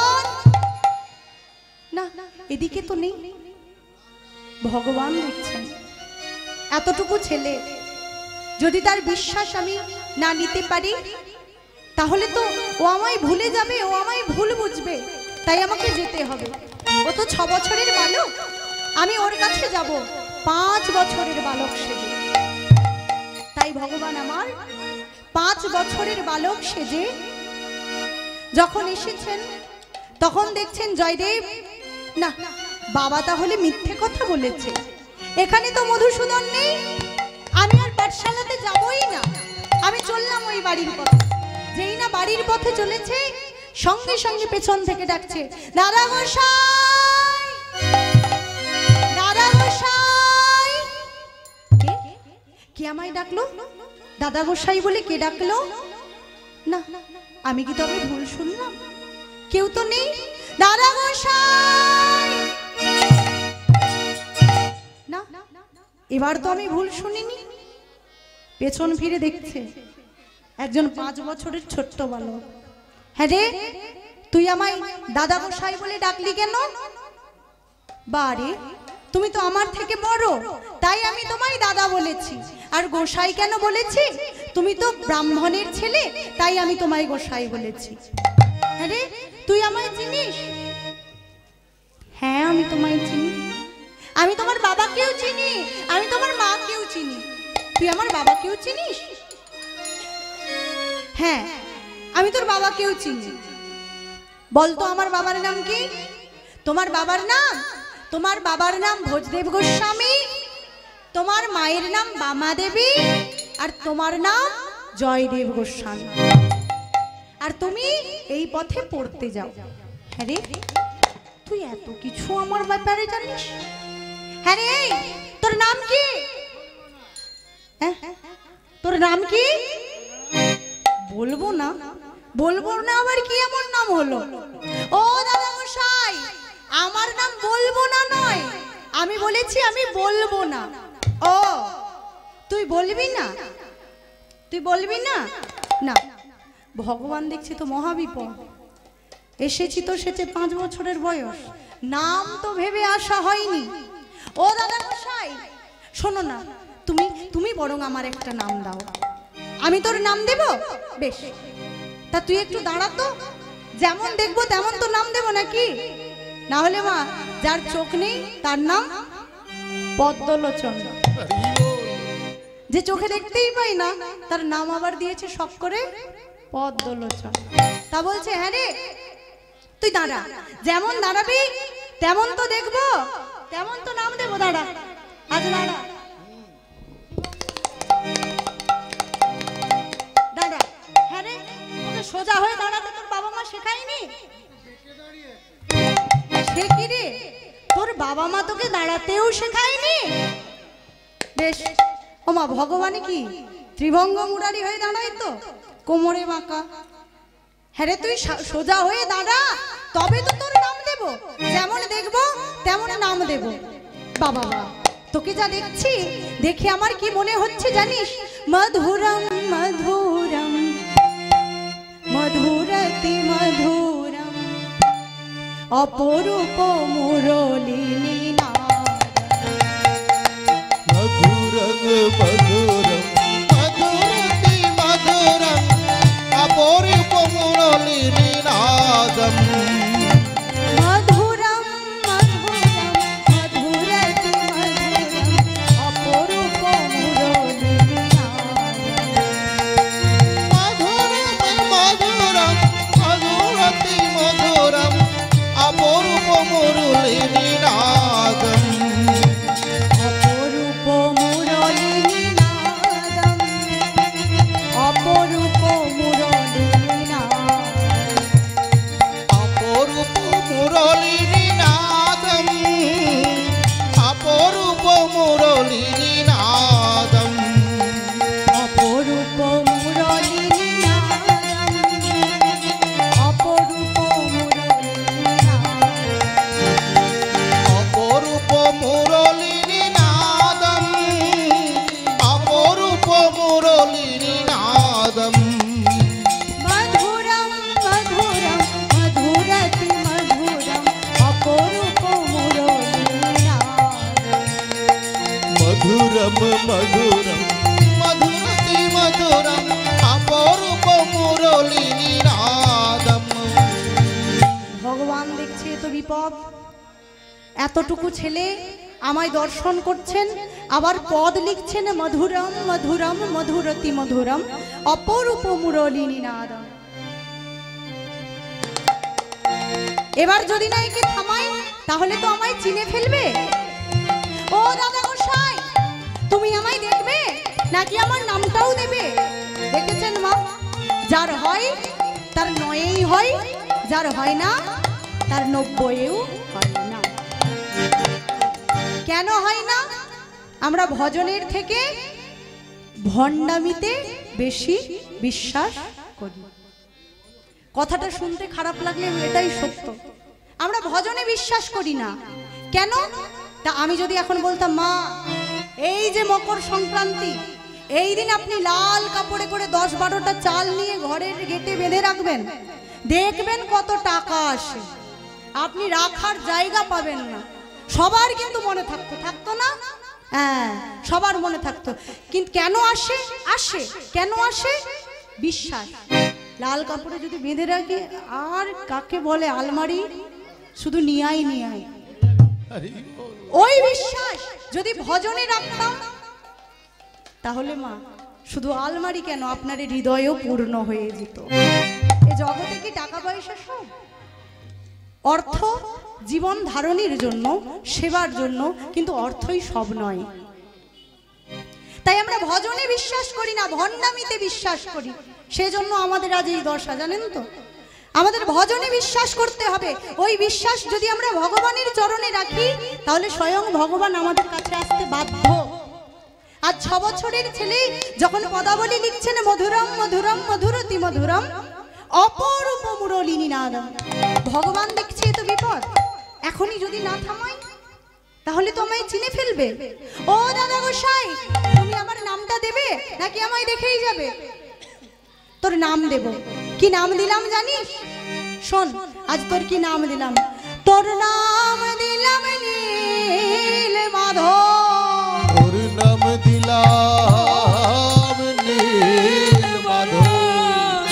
না এদিকে তো নেই, ভগবান দেখছেন। এতটুকু ছেলে যদি তার বিশ্বাস আমি না নিতে পারি, তাহলে তো ও আমায় ভুলে যাবে, ও আমায় ভুল বুঝবে। তাই আমাকে যেতে হবে। ও তো 6 বছরের বালক, আমি ওর কাছে যাব 5 বছরের বালক সেজে। তাই ভগবান আমার 5 বছরের বালক সেজে যখন এসেছেন, তখন দেখছেন জয়দেব না, বাবা তাহলে মিথ্যে কথা বলেছে, এখানে তো মধুসূদন নেই, আমি আর পাঠশালাতে যাবই না। আমি চললাম ওই বাড়ির পথে। যেই না বাড়ির পথে চলেছে, সঙ্গে সঙ্গে পেছন থেকে ডাকছে, দাদা গোসাই দাদা কে আমায় ডাকলো? দাদা গোসাই বলে কে ডাকলো? না, আমি কি তবে ভুল শুনলাম? কেউ তো নেই। দাদা গোসাই না, এবার তো আমি ভুল শুনিনি। পেছন ফিরে দেখছে একজন 5 বছরের ছোট্ট বালক। হ্যাঁ রে, তুই আমায় দাদা গোসাই বলে ডাকলি কেন? বারে, তুমি তো আমার থেকে বড়, তাই আমি তোমায় দাদা বলেছি। আর গোসাই কেন বলেছি? তুমি তো ব্রাহ্মণের ছেলে, তাই আমি তোমায় গোসাই বলেছি। হ্যাঁ রে, তুই আমায় চিনিস? হ্যাঁ, আমি তোমায় চিনি। আমি তোমার বাবাকেও চিনি, আমি তোমার মাকেও চিনি। তুই আমার বাবাকেও চিনিস? হ্যাঁ, আমি তোর বাবাকেও চিনি। বলতো আমার বাবার নাম কি? তোমার বাবার নাম? তোমার বাবার নাম ভোজদেব গোস্বামী, তোমার মায়ের নাম বামা দেবী, আর তোমার নাম জয়দেব গোস্বামী। আর তুমি এই পথে পড়তে যাও। হ্যাঁ রে, তুই এত কিছু আমার ব্যাপারে জানিস? হ্যাঁ রে, তোর নাম কি? তোর নাম কি? বলবো না? বলবো না আবার কি এমন নাম হলো? ও দাদা গোসাই, আমার নাম বলবো না নয়, আমি বলেছি আমি বলবো না। ও, তুই বলবি না? তুই বলবি না? না, ভগবান দেখছি তো মহাবিপদ। এসেছি তো সেচে 5 বছরের বয়স, নাম তো ভেবে আসা হয়নি। ও দাদা গোসাই, শোনো না, তুমি তুমি বরং আমার একটা নাম দাও। আমি তোর নাম দেব? বেশ, তা তুই একটু দাঁড়াতো, যেমন দেখবো তেমন তো নাম দেব নাকি? না হলে মা, যার চোখ নেই তার নাম পদ্মলোচন। যে চোখে দেখতেই পাই না তার নাম আবার দিয়েছে শখ করে পদ্মলোচন। তা বলছে হ্যাঁ রে, তুই দাঁড়া, যেমন দাঁড়াবি তেমন তো দেখবো, তেমন তো নাম দেবো। দাঁড়া, আজ দাঁড়া, দাঁড়া। হ্যাঁ রে, তোকে সোজা হয়ে দাঁড়াতে তোর বাবা মা শেখায়নি? সে কি রে, তোর বাবা মা তোকে দাঁড়াতেও শেখায়নি? বেশ, ও মা, ভগবান কি ত্রিভঙ্গ মুরারি হয়ে দাঁড়ায় তো, কোমরে বাঁকা। হ্যাঁ রে, তুই সোজা হয়ে দাঁড়া, তবে তো তোর নাম দেব, যেমন দেখবো তেমন নাম দেব। বাবা, তোকে যা দেখছি দেখে আমার কি মনে হচ্ছে জানিস? মধুরম মধুরম মধুরতি মধুরম অপরূপ মুরলী নাদ। মধুরম মধুরম মধুরতি মধুরম অপরূপ মুরলী নাদম। মধুরম মধুরম মধুরতি মধুরম অপরূপ মুরলী নাদ। মধুরম মধুরম মধুরতি মধুরম অপরূপ মুরলী নাদম। অপরূপ মুরলী নাদম, অপরূপ মুরলী নাদ। অপরূপ মুরলী নাদম, অপরূপ মুরলী নাদম। অপরূপ মুরলী নাদম, অপরূপ মুরলী নাদ। অপরূপ মুরলী নাদম, অপরূপ মুরলী নাদম। মধুরম মধুরম মধুরতি মধুরম অপরূপ মুরলী নাদ। মধুরম মধুরম মধুরতি মধুরম অপরূপ মুরলী নাদম। ভগবান দেখছে তো বিপদ, এতটুকু ছেলে আমায় দর্শন করছেন, আবার পদ লিখছেন মধুরম মধুরম মধুরতি মধুরম অপরূপ মুরলী নাদম। এবার যদি না একে থামাই তাহলে তো আমায় চিনে ফেলবে। ও দাদা গোসাই, তুমি আমায় দেখবে নাকি আমার নামটাও দেবে? দেখেছেন মা, যার হয় তার 9-এই হয়, যার হয় না তার 90-এও হয় না। কেন হয় না? আমরা ভজনের থেকে ভণ্ডামিতে বেশি বিশ্বাস করি। কথাটা শুনতে খারাপ লাগলে এটাই সত্য। আমরা ভজনে বিশ্বাস করি না কেন? তা আমি যদি এখন বলতাম, মা এই যে মকর সংক্রান্তি, এই দিন আপনি লাল কাপড়ে করে 10-12টা চাল নিয়ে ঘরের গেটে বেঁধে রাখবেন, দেখবেন কত টাকা আসে, আপনি রাখার জায়গা পাবেন না। সবার কিন্তু মনে থাকতো না? হ্যাঁ, সবার মনে থাকতো। কিন্তু কেন আসে? কেন আসে? বিশ্বাস। লাল কাপড়ে যদি বেঁধে রাখি, আর কাকে বলে আলমারি, শুধু নিয়াই। ওই বিশ্বাস যদি ভজনে রাখতাম, তাহলে মা শুধু আলমারি কেন, আপনার হৃদয়ও পূর্ণ হয়ে যেত। এই জগতে কি টাকা পয়সা সব? অর্থ জীবন ধারণের জন্য, সেবার জন্য, কিন্তু অর্থই সব নয়। তাই আমরা ভজনে বিশ্বাস করি না, ভণ্ডামিতে বিশ্বাস করি। সেজন্য আমাদের আজ এই দশা, জানেন তো? আমাদের ভজনে বিশ্বাস করতে হবে। ওই বিশ্বাস যদি আমরা ভগবানের চরণে রাখি, তাহলে স্বয়ং ভগবান আমাদের কাছে আসতে বাধ্য। আজ 6 বছরের ছেলে যখন পদাবলী লিখছেন, মধুরম মধুরম মধুরতি মধুরম অপরূপ মুরলী নাদম, ভগবান দেখছে তো বিপদ, এখনই যদি না থামাই তাহলে তো আমায় চিনে ফেলবে। ও দাদা গোসাই, তুমি আমার নামটা দেবে নাকি আমায় দেখেই যাবে? তোর নাম দেব। কি নাম দিলাম জানিস? শোন, আজ তোর কি নাম দিলাম? তোর নাম দিলাম নীল মাধব। তোর নাম দিলাম নীল মাধব।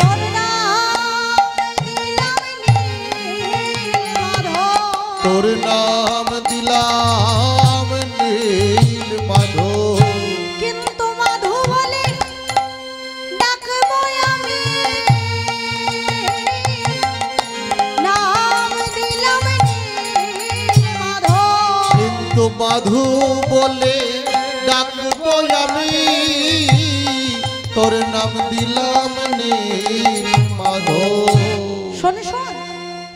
তোর নাম দিলাম নীল মাধব। তোর নাম দিলাম নীল মাধব। কিন্তু মাধু বলে ডাকবো আমি, নাম দিলাম নীল মাধব। কিন্তু মাধু বলে ডাকবো আমি, তোর নাম দিলাম নীল মাধব। শোন,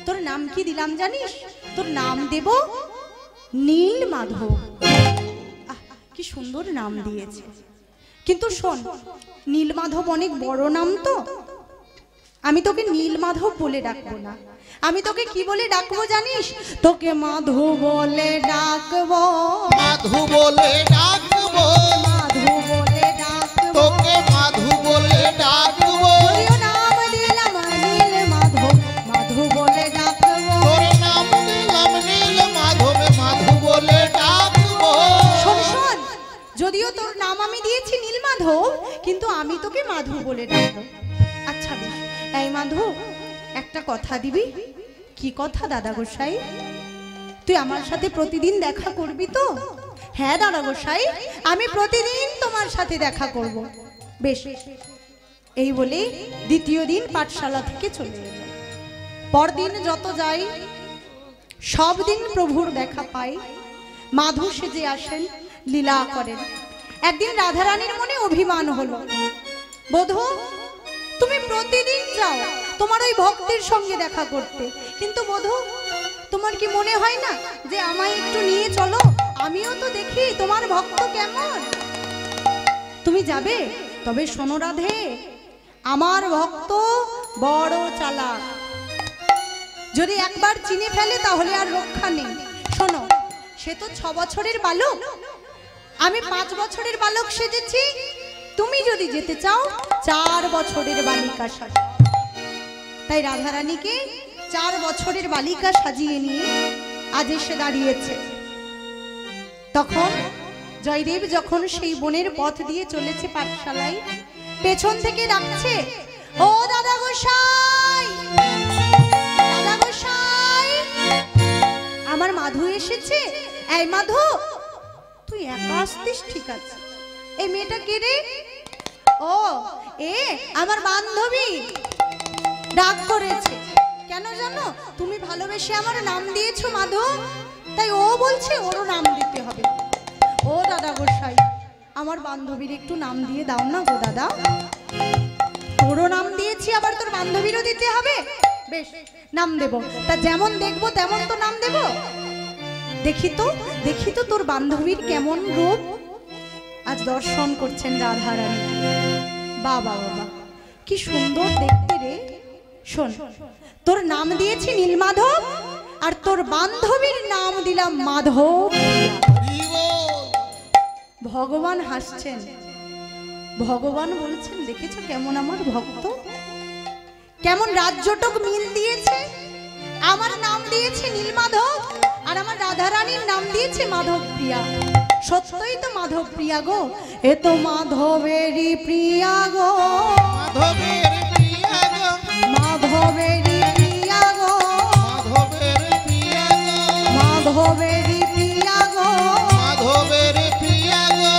তোর নাম কি দিলাম জানিস? তোর নাম দেব নীল মাধব। কি সুন্দর নাম দিয়েছে। কিন্তু শোন, নীল মাধব অনেক বড় নাম তো, আমি তোকে নীল মাধব বলে ডাকবো না। আমি তোকে কি বলে ডাকবো জানিস? তোকে মাধু বলে ডাকবো। মাধু বলে ডাকবো। মাধু বলে ডাকবো। তোকে মাধু বলে ডাকবো। যদিও নাম দিলাম নীল মাধব, মাধু বলে ডাকবো। তোর নাম দিলাম নীল মাধব, মাধু বলে ডাকবো। শোন, যদিও তোর নাম আমি দিয়েছি নীল মাধব, কিন্তু আমি তোকে মাধু বলে ডাকবো। আচ্ছা বেশ, এই মাধু, একটা কথা দিবি? কি কথা দাদা গোসাই? তুই আমার সাথে প্রতিদিন দেখা করবি তো? হ্যাঁ দাদা গোসাই, আমি প্রতিদিন তোমার সাথে দেখা করব। বেশ, এই বলে দ্বিতীয় দিন পাঠশালা থেকে চলে এলো। পরদিন যত যাই, সব দিন প্রভুর দেখা পাই। মাধু সেজে আসেন, লীলা করেন। একদিন রাধারানীর মনে অভিমান হলো, বধূ তুমি প্রতিদিন যাও তোমার ওই ভক্তের সঙ্গে দেখা করতে, কিন্তু বধূ তোমার কি মনে হয় না যে আমায় একটু নিয়ে চলো, আমিও তো দেখি তোমার ভক্ত কেমন? তুমি যাবে? তবে শোনো রাধে, আমার ভক্ত বড় চালাক, যদি একবার চিনে ফেলে তাহলে আর রক্ষা নেই। শোনো, সে তো 6 বছরের বালক, আমি 5 বছরের বালক সেজেছি। তুমি যদি যেতে চাও 4 বছরের বালিকা সাজ। তাই রাধারানীকে 4 বছরের বালিকা সাজিয়ে নিয়ে আজ এসে দাঁড়িয়েছে। তখন জয়দেব যখন সেই বনের পথ দিয়ে চলেছে পাঠশালায়, পেছন থেকে ডাকছে, ও দাদা গোসাই, দাদা গোসাই, আমার মাধু এসেছে। এই মাধু, তুই একা আসতিস ঠিক আছে, এই মেয়েটা কে রে? ও এ আমার বান্ধবী, ডাক করেছে। কেন জানো? তুমি ভালোবেসে আমার নাম দিয়েছো মাধু, তাই ও বলছে ওরও নাম দিতে হবে। ও দাদা গোসাই, আমার বান্ধবীর একটু নাম দিয়ে দাও না গো দাদা। তোরও নাম দিয়েছি, আবার তোর বান্ধবীরও দিতে হবে? বেশ, নাম দেব। তা যেমন দেখবো তেমন তো নাম দেব। দেখি তো তোর বান্ধবীর কেমন রূপ। আজ দর্শন করছেন রাধারানী। বাবা বাবা কি সুন্দর দেখতে রে। শোন, তোর নাম দিয়েছি নীলমাধব, আর তোর বান্ধবীর নাম দিলাম মাধব। ভগবান হাসছেন। ভগবান বলছেন, দেখেছো কেমন আমার ভক্ত, কেমন রাজ্যটক মিল দিয়েছে। আমার নাম দিয়েছে নীলমাধব, আর আমার রাধারানীর নাম দিয়েছে মাধব প্রিয়া। সত্যই তো মাধব প্রিয়া গো, এ তো মাধবেরই প্রিয়া গো, মাধবের প্রিয়া গো, মাধবেরই প্রিয়া গো, মাধবের প্রিয়া গো, মাধবেরই প্রিয়া গো, মাধবের প্রিয়া গো,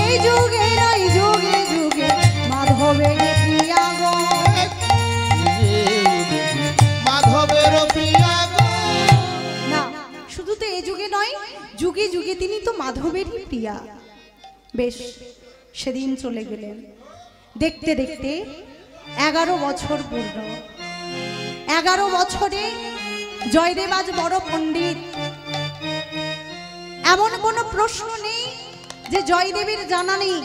এই যুগে এই যুগে যুগে মাধবেরই প্রিয়া গো, মাধবের প্রিয়া গো। না শুধু তো এই যুগে নয়, যুগে যুগে তিনি তো মাধবেরই প্রিয়া। বেশ, সেদিন চলে গেলেন। দেখতে দেখতে 11 বছর পূর্ণ। 11 বছরে জয়দেব আজ বড় পণ্ডিত। এমন কোনো প্রশ্ন নেই যে জয়দেবের জানা নেই,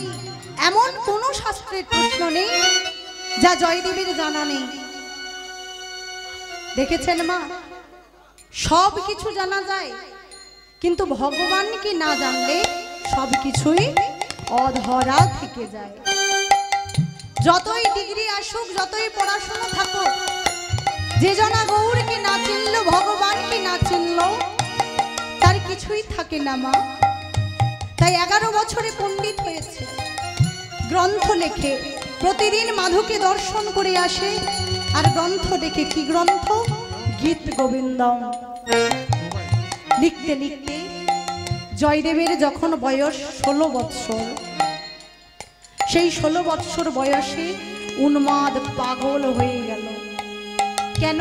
এমন কোনো শাস্ত্রের প্রশ্ন নেই যা জয়দেবের জানা নেই। দেখেছেন মা, সব কিছু জানা যায়, কিন্তু ভগবানকে না জানলে সব কিছুই অধরা থেকে যায়। যতই ডিগ্রি আসুক, যতই পড়াশোনা থাকুক, যে জনা গৌরকে না চিনল, ভগবানকে না চিনল, তার কিছুই থাকে না মা। তাই 11 বছরে পণ্ডিত হয়েছে, গ্রন্থ লেখে, প্রতিদিন মাধবকে দর্শন করে আসে। আর গ্রন্থ লেখে, কি গ্রন্থ? গীত গোবিন্দম। লিখতে লিখতে জয়দেবের যখন বয়স 16 বৎসর, সেই 16 বৎসর বয়সে উন্মাদ পাগল হয়ে গেল। কেন?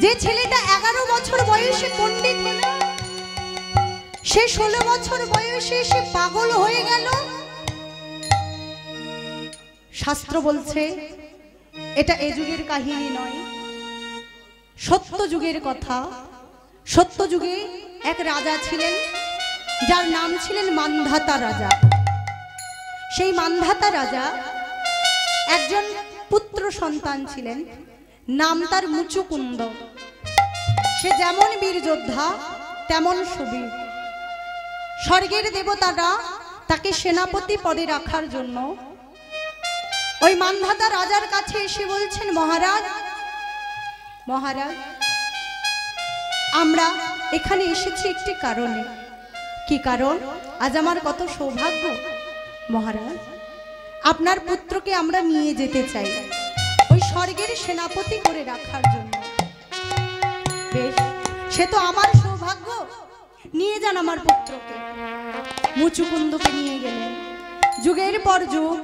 যে ছেলেটা 11 বছর বয়সে পণ্ডিত হলো, সে 16 বছর বয়সে সে পাগল হয়ে গেল। শাস্ত্র বলছে এটা এ যুগের কাহিনী নয়, সত্য যুগের কথা। সত্য যুগে এক রাজা ছিলেন, যার নাম ছিলেন মান্ধাতা রাজা। সেই মান্ধাতা রাজা একজন পুত্র সন্তান ছিলেন, নাম তার মুচুকুন্দ। সে যেমন বীর যোদ্ধা তেমন সুবীর। স্বর্গের দেবতারা তাকে সেনাপতি পদে রাখার জন্য ওই মান্ধাতা রাজার কাছে এসে বলছেন, মহারাজ মহারাজ, আমরা এখানে এসেছি একটি কারণে। কি কারণ? আজ আমার কত সৌভাগ্য মহারাজ, আপনার পুত্রকে আমরা নিয়ে যেতে চাই ওই স্বর্গের সেনাপতি করে রাখার জন্য। বেশ, সে তো আমার সৌভাগ্য, নিয়ে যান আমার পুত্রকে। মুচুকুন্দকে নিয়ে গেলেন। যুগের পর যুগ,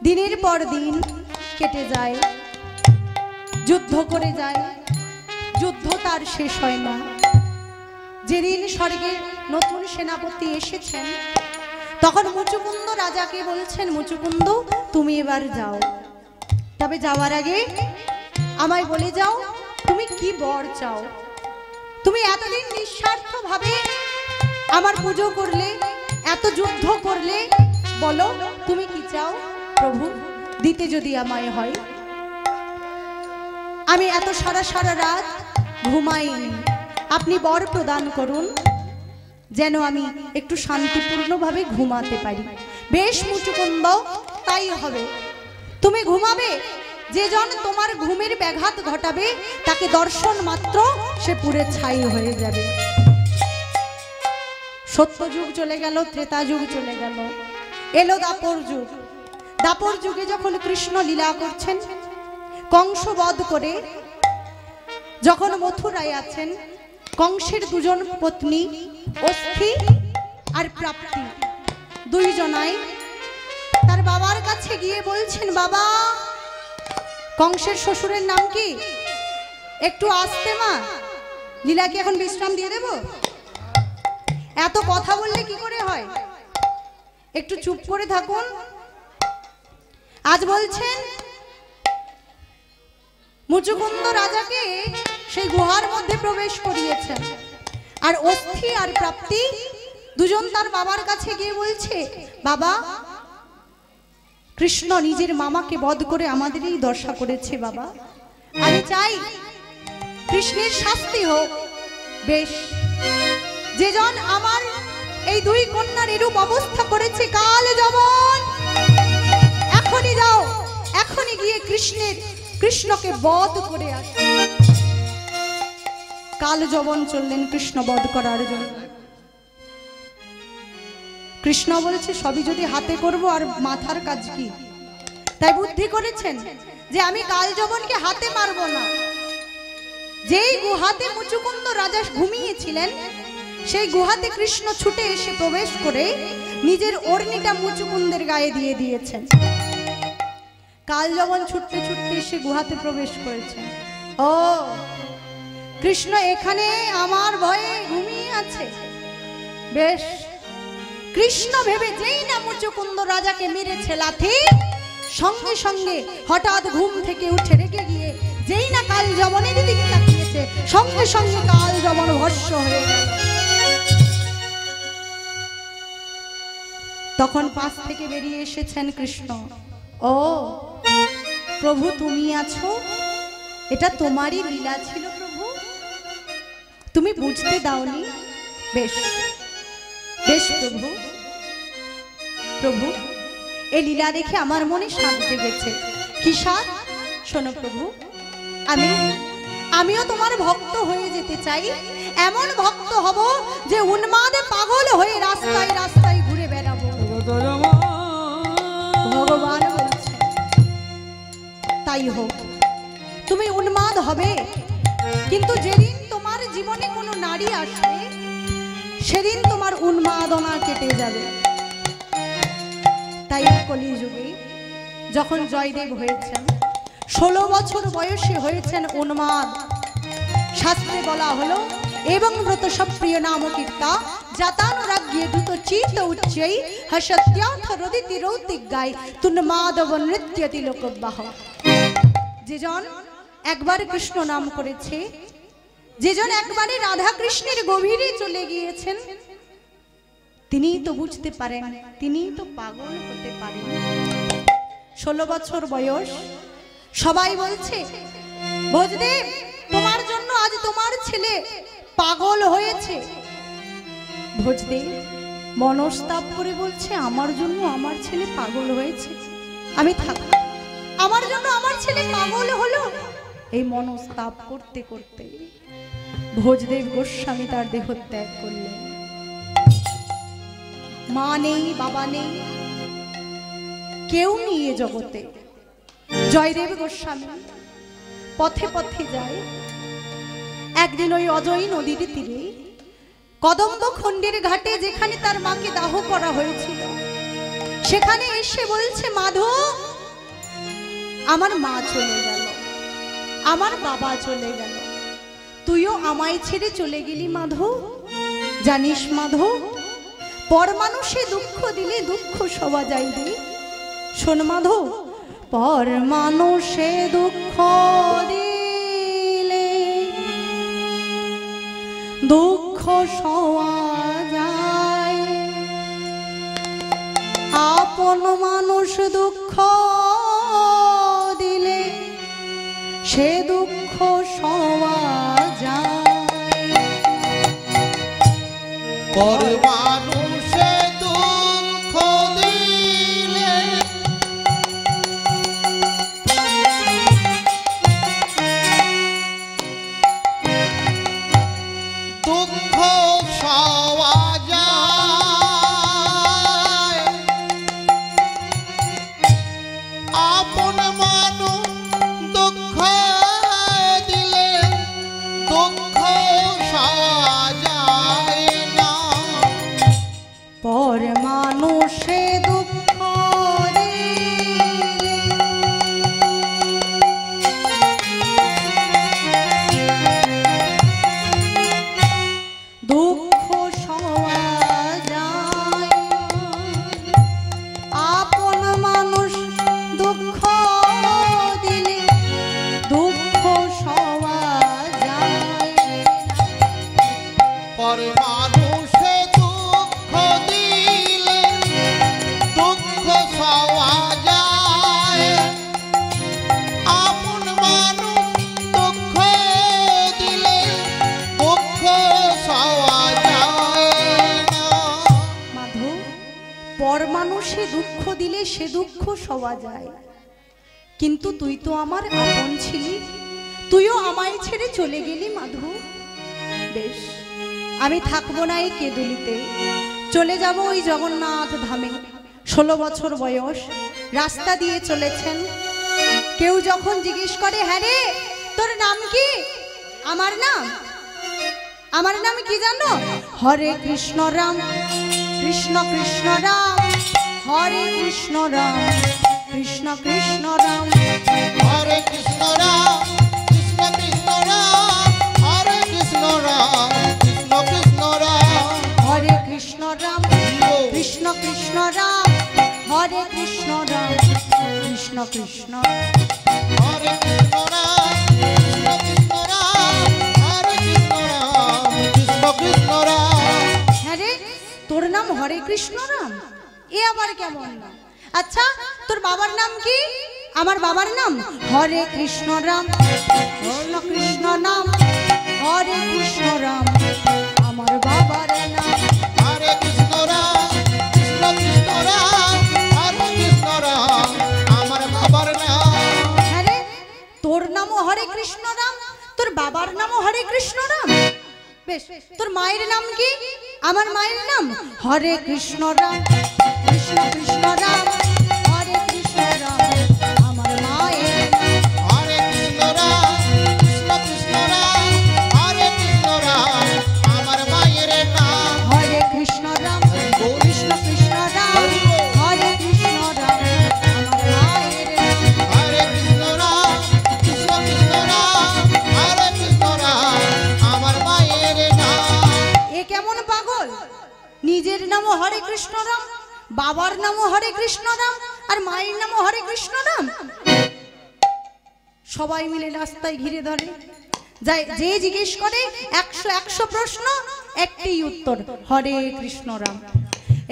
দিনের পর দিন কেটে যায়, যুদ্ধ করে যায়, যুদ্ধ তার শেষ হয় না। যেদিন স্বর্গের নতুন সেনাপতি এসেছেন, তখন মুচুকুন্দ রাজাকে বলছেন, মুচুকুন্দ তুমি এবার যাও, তবে যাওয়ার আগে আমায় বলে যাও তুমি কি বর চাও। তুমি এতদিন নিঃস্বার্থ ভাবে আমার পুজো করলে, এত যুদ্ধ করলে, বলো তুমি কি চাও। প্রভু, দিতে যদি আমায় হয়, আমি এত সারা সারা রাত ঘুমাইনি, আপনি বর প্রদান করুন যেন আমি একটু শান্তিপূর্ণভাবে ঘুমাতে পারি। বেশ মুচুকুন্দ, তাই হবে। তুমি ঘুমাবে, যে জন তোমার ঘুমের ব্যাঘাত ঘটাবে তাকে দর্শন মাত্র সে পুরে ছাই হয়ে যাবে। সত্য যুগ চলে গেল, ত্রেতা যুগ চলে গেল, এলো দাপর যুগ। দাপর যুগে যখন কৃষ্ণ লীলা করছেন, কংস বধ করে যখন মথুরায় আছেন, কংসের দুজন পত্নী অস্থি আর প্রাপ্তি, দুইজনাই তার বাবার কাছে গিয়ে বলছেন, বাবা, কংসের শ্বশুরের নাম কি? একটু আসতে মা, লীলাকে এখন বিশ্রাম দিয়ে দেব? এত কথা বললে কি করে হয়? একটু চুপ করে থাকুন। আজ বলছেন মুচুকুন্দ রাজাকে সেই গুহার মধ্যে প্রবেশ করিয়েছেন, আর অস্থি আর প্রাপ্তি দুজন তার বাবার কাছে গিয়ে বলছে, বাবা, কৃষ্ণ নিজের মামাকে বধ করে আমাদেরই দশা করেছে বাবা, আমি চাই কৃষ্ণের শাস্তি হোক। বেশ, যেজন আমার এই দুই কন্যার এরূপ অবস্থা করেছে, কাল যমন, এখনই যাও, এখনই গিয়ে কৃষ্ণকে বধ করে আস। কাল যমন চললেন কৃষ্ণ বধ করার জন্য। কৃষ্ণ বলছে, সবই যদি হাতে করব আর মাথার কাজ কি? তাই বুদ্ধি করেছেন যে আমি কাল যমনকে হাতে মারব না। যেই গুহাতে মুচুকুন্দ রাজা ঘুমিয়েছিলেন, সেই গুহাতে কৃষ্ণ ছুটে এসে প্রবেশ করে নিজের ওড়নিটা মুচুকুন্দের গায়ে দিয়ে দিয়েছেন। কাল যমন ছুটতে ছুটতে এসে গুহাতে প্রবেশ করেছেন। ও, কৃষ্ণ এখানে আমার ভয়ে ঘুমিয়ে আছে। বেশ, কৃষ্ণ ভেবে যেই না মুচুকুন্দ রাজাকে মেরেছে লাথি, সঙ্গে সঙ্গে হঠাৎ ঘুম থেকে উঠে রেগে গিয়ে যেই না কাল যমনের দিকে তাকিয়েছে, সঙ্গে সঙ্গে কাল যমন ভস্ম হয়ে গেল। তখন পাশ থেকে বেরিয়ে এসেছেন কৃষ্ণ। ও প্রভু, তুমি আছো, এটা তোমারই লীলা ছিল প্রভু, তুমি বুঝতে দাওনি। বেশ বেশ প্রভু, প্রভু এই লীলা দেখে আমার মনে স্বাদ জেগেছে। কি স্বাদ? শোনো প্রভু, আমিও তোমার ভক্ত হয়ে যেতে চাই। এমন ভক্ত হব যে উন্মাদে পাগল হয়ে রাস্তায় রাস্তায় ঘুরে বেড়াবো। ভগবান বলছে, তাই হোক, তুমি উন্মাদ হবে, কিন্তু যেদিন তোমার জীবনে কোনো নারী আসবে, সেদিন তোমার উন্মাদনা কেটে যাবে। তাই কলিযুগে যখন জয়দেব হয়েছেন, 16 বছর বয়সে হয়েছেন উন্মাদ। শাস্ত্রে বলা হলো, এবং ব্রত সপ্রিয় নাম কীর্তা জাতানুরাগ্যে দ্রুত চিত উচ্চৈ হসত্যাথ রদিতি রৌতিজ্ঞায় তুন্মাদব নৃত্যতি লোকবাহ। যেজন একবার কৃষ্ণ নাম করেছে, যেজন একবারে রাধা কৃষ্ণের গভীরে চলে গিয়েছেন, তিনিই তো বুঝতে পারেন, তিনিই তো পাগল হতে পারেন। 16 বছর বয়স, সবাই বলছে, ভোজদেব, তোমার জন্য আজ তোমার ছেলে পাগল হয়েছে। ভোজদেব মনস্তাপ করে বলছে, আমার জন্য আমার ছেলে পাগল হয়েছে, আমি থাকব, আমার জন্য আমার ছেলে পাগল হলো। এই মনস্তাপ করতে করতে ভোজদেব গোস্বামী তার দেহ ত্যাগ করলেন। মা নেই, বাবা নেই, কেউ নেই এ জগতে। জয়দেব গোস্বামী পথে পথে যায়। একদিন ওই অজয় নদীর তীরে কদম্ব খণ্ডের ঘাটে, যেখানে তার মাকে দাহ করা হয়েছিল, সেখানে এসে বলছে, মাধব, আমার মা চলে গেল, আমার বাবা চলে গেল, তুইও আমায় ছেড়ে চলে গেলি মাধব। জানিস মাধব, পর মানুষে দুঃখ দিলে দুঃখ সবা যায় রে। শোন মাধব, পর মানুষে দুঃখ দিলে দুঃখ সওয়া যায়, আপন মানুষ দুঃখ দিলে সে দুঃখ সওয়া যায়। পর মানুষে দুঃখ দিলে দুঃখ সওয়া যায়, আপন মানুষ দুঃখ দিলে দুঃখ সওয়া যায় না। পর মানুষে দুঃখ দুঃখ সওয়া যায়, আপন মানুষ দুঃখ মানুষে দুঃখ দিলে সে দুঃখ সওয়া যায়, কিন্তু তুই তো আমার আপন ছিলি, তুইও আমায় ছেড়ে চলে গেলি মাধু। বেশ, আমি থাকবো না এই কেঁদুলিতে, চলে যাব ওই জগন্নাথ ধামে। 16 বছর বয়স, রাস্তা দিয়ে চলেছেন। কেউ যখন জিজ্ঞেস করে, হ্যাঁ রে তোর নাম কি? আমার নাম কি জানো? হরে কৃষ্ণ রাম কৃষ্ণ কৃষ্ণ রাম, হরে কৃষ্ণ রাম কৃষ্ণ কৃষ্ণ রাম, হরে কৃষ্ণ রাম কৃষ্ণ কৃষ্ণ রাম, হরে কৃষ্ণ রাম কৃষ্ণ কৃষ্ণ রাম, হরে কৃষ্ণ রাম কৃষ্ণ কৃষ্ণ রাম, হরে কৃষ্ণ রাম কৃষ্ণ কৃষ্ণ, হরে কৃষ্ণ রাম কৃষ্ণ কৃষ্ণ রাম, হরে কৃষ্ণ রাম কৃষ্ণ কৃষ্ণ রাম। হ্যাঁ রে তোর নাম হরে কৃষ্ণ রাম, এ আবার কেমন নাম? আচ্ছা তোর বাবার নাম কি? আমার বাবার নাম হরে কৃষ্ণ রাম কৃষ্ণ কৃষ্ণ নাম, হরে কৃষ্ণ রাম আমার বাবার নাম, হরে কৃষ্ণ রাম কৃষ্ণ কৃষ্ণ রাম, হরে কৃষ্ণ রাম আমার বাবার নাম। হ্যাঁ রে তোর নামও হরে কৃষ্ণ রাম, তোর বাবার নামও হরে কৃষ্ণ রাম। বেশ, তোর মায়ের নাম কি? আমার মায়ের নাম হরে কৃষ্ণ রাম কৃষ্ণ কৃষ্ণ রাম, হরে কৃষ্ণ রাম আমার মায়ের নাম, হরে কৃষ্ণ রাম কৃষ্ণ কৃষ্ণ রাম, হরে কৃষ্ণ রাম আমার মায়ের নাম। হরে কৃষ্ণ রাম কৃষ্ণ কৃষ্ণ রাম, হরে কৃষ্ণ রাম আমার মায়ের নাম, হরে কৃষ্ণ রাম কৃষ্ণ কৃষ্ণ রাম, হরে কৃষ্ণ রাম আমার মায়ের নাম। এ কেমন পাগল? নিজের নামও হরে কৃষ্ণ রাম, বাবার নামও হরে কৃষ্ণ রাম, আর মায়ের নামও হরে কৃষ্ণ রাম। সবাই মিলে রাস্তায় ঘিরে ধরে, যে জিজ্ঞেস করে 100 প্রশ্ন, একটি উত্তর, হরে কৃষ্ণ রাম।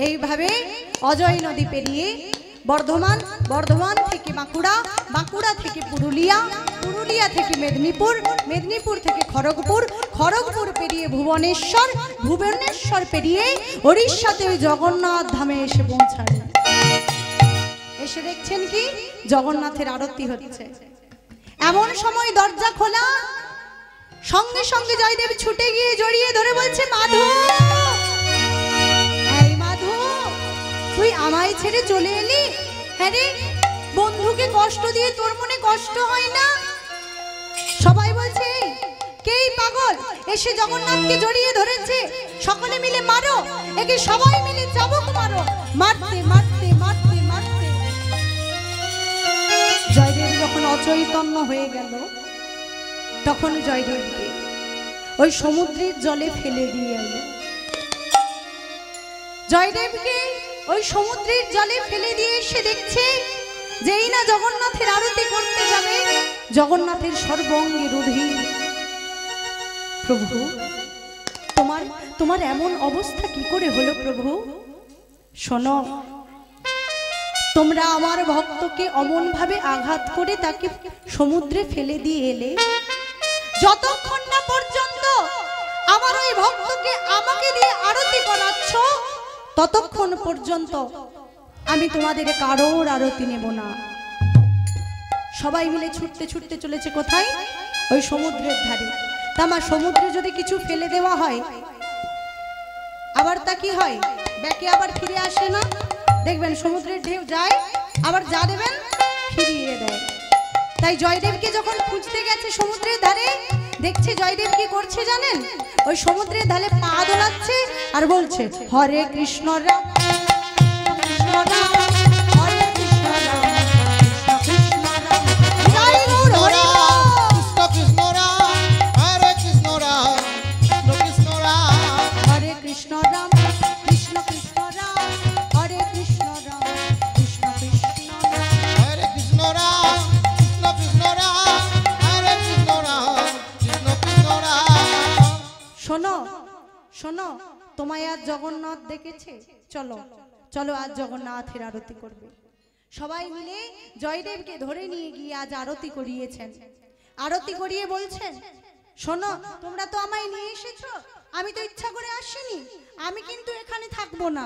এইভাবে অজয় নদী পেরিয়ে বর্ধমান থেকে বাঁকুড়া থেকে পুরুলিয়া থেকে মেদিনীপুর থেকে খড়গপুর পেরিয়ে ভুবনেশ্বর পেরিয়ে ওড়িশাতে ওই জগন্নাথ ধামে এসে পৌঁছালেন। এসে দেখছেন কি জগন্নাথের আরতি হচ্ছে। এমন সময় দরজা খোলা, সঙ্গে সঙ্গে জয়দেব ছুটে গিয়ে জড়িয়ে ধরে বলছে, মাধু, এই মাধু, তুই আমায় ছেড়ে চলে এলি? হ্যাঁ রে, বন্ধুকে কষ্ট দিয়ে তোর মনে কষ্ট হয় না? সবাই বলছে, কে পাগল এসে জগন্নাথকে জড়িয়ে ধরেছে, সকলে মিলে মারো একে, সবাই মিলে চাবুক মারো, মারতে মারতে মারতে মারতে জয়দেব যখন অচৈতন্য হয়ে গেল, তখন জয়দেবকে ওই সমুদ্রের জলে ফেলে দিয়ে এলো। জয়দেবকে ওই সমুদ্রের জলে ফেলে দিয়ে এসে দেখছে, যেই না জগন্নাথের আরতি করতে যাবে, জগন্নাথের সর্বঙ্গে রুধির। প্রভু, তোমার এমন অবস্থা কি করে হলো প্রভু? শোনো, তোমরা আমার ভক্তকে অমন ভাবে আঘাত করে তাকে সমুদ্রে ফেলে দিয়ে এলে, যতক্ষণ না পর্যন্ত আমার ওই ভক্তকে আমাকে দিয়ে আরতি করাচ্ছ, ততক্ষণ পর্যন্ত আমি তোমাদের কারোর আরতি নেব না। সবাই মিলে ছুটতে ছুটতে চলেছে কোথায়? ওই সমুদ্রের ধারে। তামা সমুদ্রে যদি কিছু ফেলে দেওয়া হয়, আবার তা কি হয়? ব্যাকে আবার ফিরে আসে না। দেখবেন সমুদ্রের ঢেউ যায়, আবার যা দেবেন ফিরিয়ে দেয়। তাই জয়দেবকে যখন খুঁজতে গেছে সমুদ্রের ধারে, দেখছে জয়দেব কি করছে জানেন? ওই সমুদ্রের ধারে পা দোলাচ্ছে আর বলছে, হরে কৃষ্ণ রাম কৃষ্ণ রাম, হরে কৃষ্ণ রাম কৃষ্ণ রাম, জয় গৌর হরি বল। কৃষ্ণ কৃষ্ণ রাম, হরে কৃষ্ণ রাম কৃষ্ণ কৃষ্ণ রাম, হরে কৃষ্ণ রাম কৃষ্ণ কৃষ্ণ রাম, হরে কৃষ্ণ রাম কৃষ্ণ কৃষ্ণ রাম, হরে কৃষ্ণ রাম কৃষ্ণ কৃষ্ণ রাম, হরে কৃষ্ণ রাম কৃষ্ণ কৃষ্ণ রাম। শোনো শোনো, তোমায় আজ জগন্নাথ ডেকেছে, চলো চলো আজ জগন্নাথের আরতি করবে। সবাই মিলে জয়দেবকে ধরে নিয়ে গিয়ে আজ আরতি করিয়েছেন। আরতি করিয়ে বলছেন, শোনো, তোমরা তো আমায় নিয়ে এসেছো, আমি তো ইচ্ছা করে আসিনি, আমি কিন্তু এখানে থাকবো না,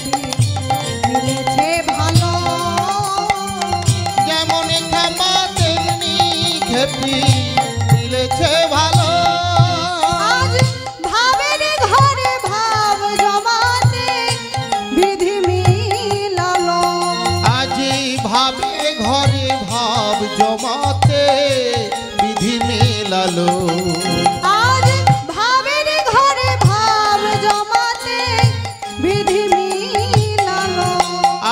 খেপি মিলেছে ভালো আজ ভাবের ঘরে ভাব জমাতে বিধি মিলালো আজি ভাবে ঘরে ভাব জমাতে বিধি মিলালো আজ ভাবের ঘরে ভাব জমাতে বিধি মিলালো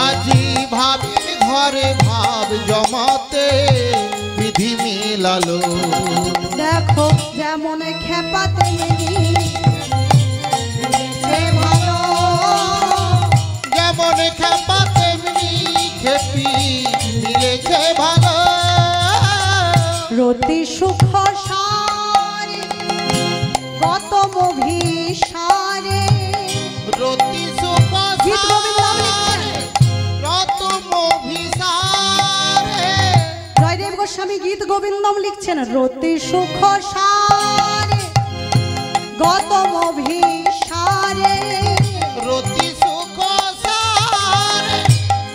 আজি ভাবের ঘরে ভাব জমাতে বিধি মিলালো দেখো যেমন খেপাতে মিলেছে ভালো যেমন খেপা তেমনি খেপি মিলেছে ভালো রতি সুখ সারে গতম ভিসারে রতি সুখ গীত গোবিন্দ লিখছেন। রতম ভিসারে জয়দেব গোস্বামী গীত গোবিন্দম লিখছেন রতি সুখ সারে গতম ভিসারে রতি সুখ সারে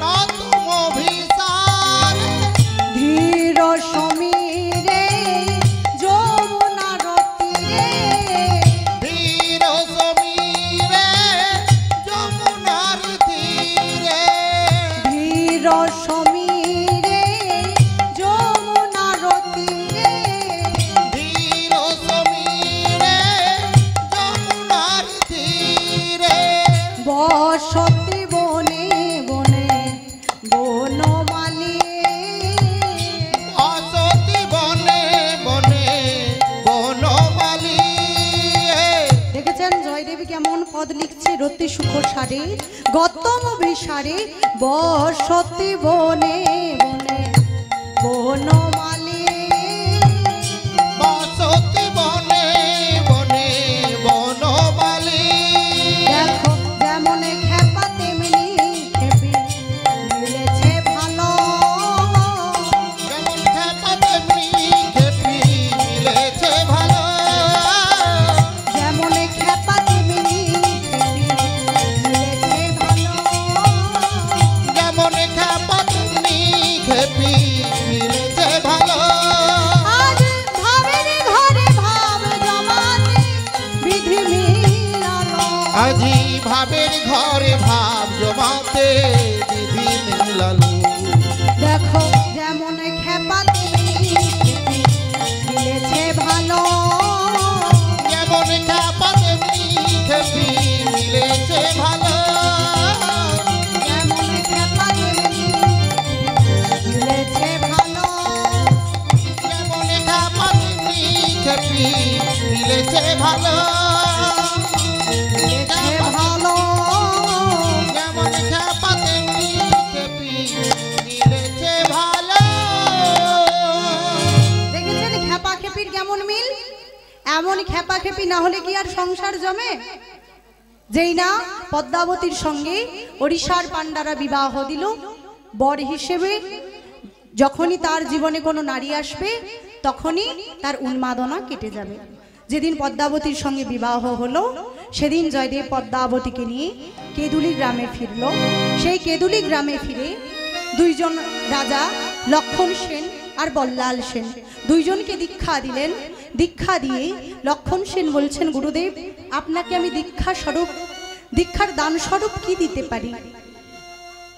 রতম ভিসারে ধীর সমীরে যমুনা রতিরে ধীর সমীরে যমুনার তীরে ধীর সমীরে যমুনা রতিরে ধীর সমীরে যমুনার তীরে বসতি বনে বনে বনমালী অসতি বনে বনে বনমালী দেখেছেন জয়দেবী কেমন পদ লিখছে রতি সুখ সারে গতম ভিসারে বসতি বনে বনে বনমালী বসতি বনে বনে বনমালী দেখো যেমন খেপা তেমনি খেপি মিলেছে ভালো যেমন খেপা তেমনি খেপি মিলেছে ভালো যেমন খেপা তেমনি খেপি মিলেছে ভালো যেমন খেপা তেমনি খেপি মিলেছে ভালো আজ ভাবের ঘরে ভাব জমাতে বিধি মিলালো আজি ভাবের ঘরে ভাব জমাতে বিধি মিলালো দেখো যেমন খেপা তেমনি খেপি মিলেছে ভালো যেমন খেপা তেমনি খেপি মিলেছে ভালো যেমন খেপা তেমনি মিলেছে ভালো যেমন খেপা তেমনি খেপি মিলেছে ভালো মিলেছে ভালো যেমন খেপা তেমনি খেপি মিলেছে ভালো দেখেছেন খেপা খেপির কেমন মিল এমন খেপা খেপি না হলে কি আর সংসার জমে যেই না পদ্মাবতীর সঙ্গে ওড়িশার পান্ডারা বিবাহ দিল বর হিসেবে যখনই তার জীবনে কোনো নারী আসবে তখনই তার উন্মাদনা কেটে যাবে যেদিন পদ্মাবতীর সঙ্গে বিবাহ হলো সেদিন জয়দেব পদ্মাবতীকে নিয়ে কেদুলি গ্রামে ফিরল সেই কেদুলি গ্রামে ফিরে দুইজন রাজা লক্ষণ সেন আর বল্লাল সেন দুইজনকে দীক্ষা দিলেন দীক্ষা দিয়ে লক্ষণ সেন বলছেন গুরুদেব আপনাকে আমি দীক্ষার দান স্বরূপ কি দিতে পারি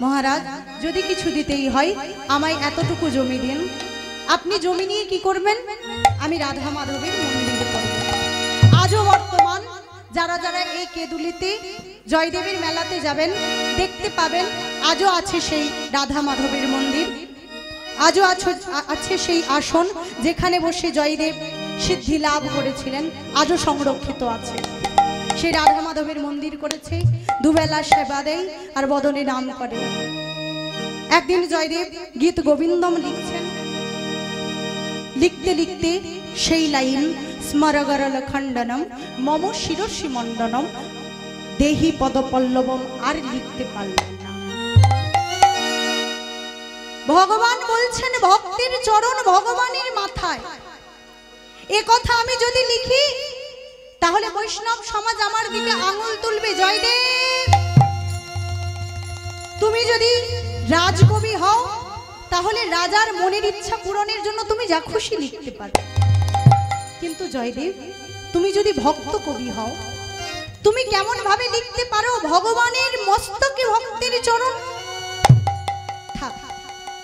মহারাজ যদি কিছু দিতেই হয় আমায় এতটুকু জমি দিন আপনি জমি নিয়ে কি করবেন আমি রাধা মাধবের মন্দির করব আজও বর্তমান যারা যারা এই কেদুলিতে জয়দেবের মেলাতে যাবেন দেখতে পাবেন আজও আছে সেই রাধা মাধবের মন্দির আজও আছে সেই আসন যেখানে বসে জয়দেব সিদ্ধি লাভ করেছিলেন আজও সংরক্ষিত আছে সেই রাধা মাধবের মন্দির করেছে দুবেলা সেবা দেয় আর বদনে নাম করে একদিন জয়দেব গীত গোবিন্দম লিখছেন লিখতে লিখতে সেই লাইন স্মরগরল খণ্ডনম মম শিরসি মণ্ডনম দেহি পদপল্লবম আর লিখতে পারলেন না ভগবান বলছেন ভক্তির চরণ ভগবানের মাথায় এ কথা আমি যদি লিখি তাহলে বৈষ্ণব সমাজ আমার দিকে আঙুল তুলবে জয়দেব তুমি যদি রাজকবি হও তাহলে রাজার মনের ইচ্ছা পূরণের জন্য তুমি যা খুশি লিখতে পারো। কিন্তু জয়দেব, তুমি যদি ভক্ত কবি হও, তুমি কেমন ভাবে লিখতে পারো ভগবানের মস্তকে ভক্তের চরণ? থাক,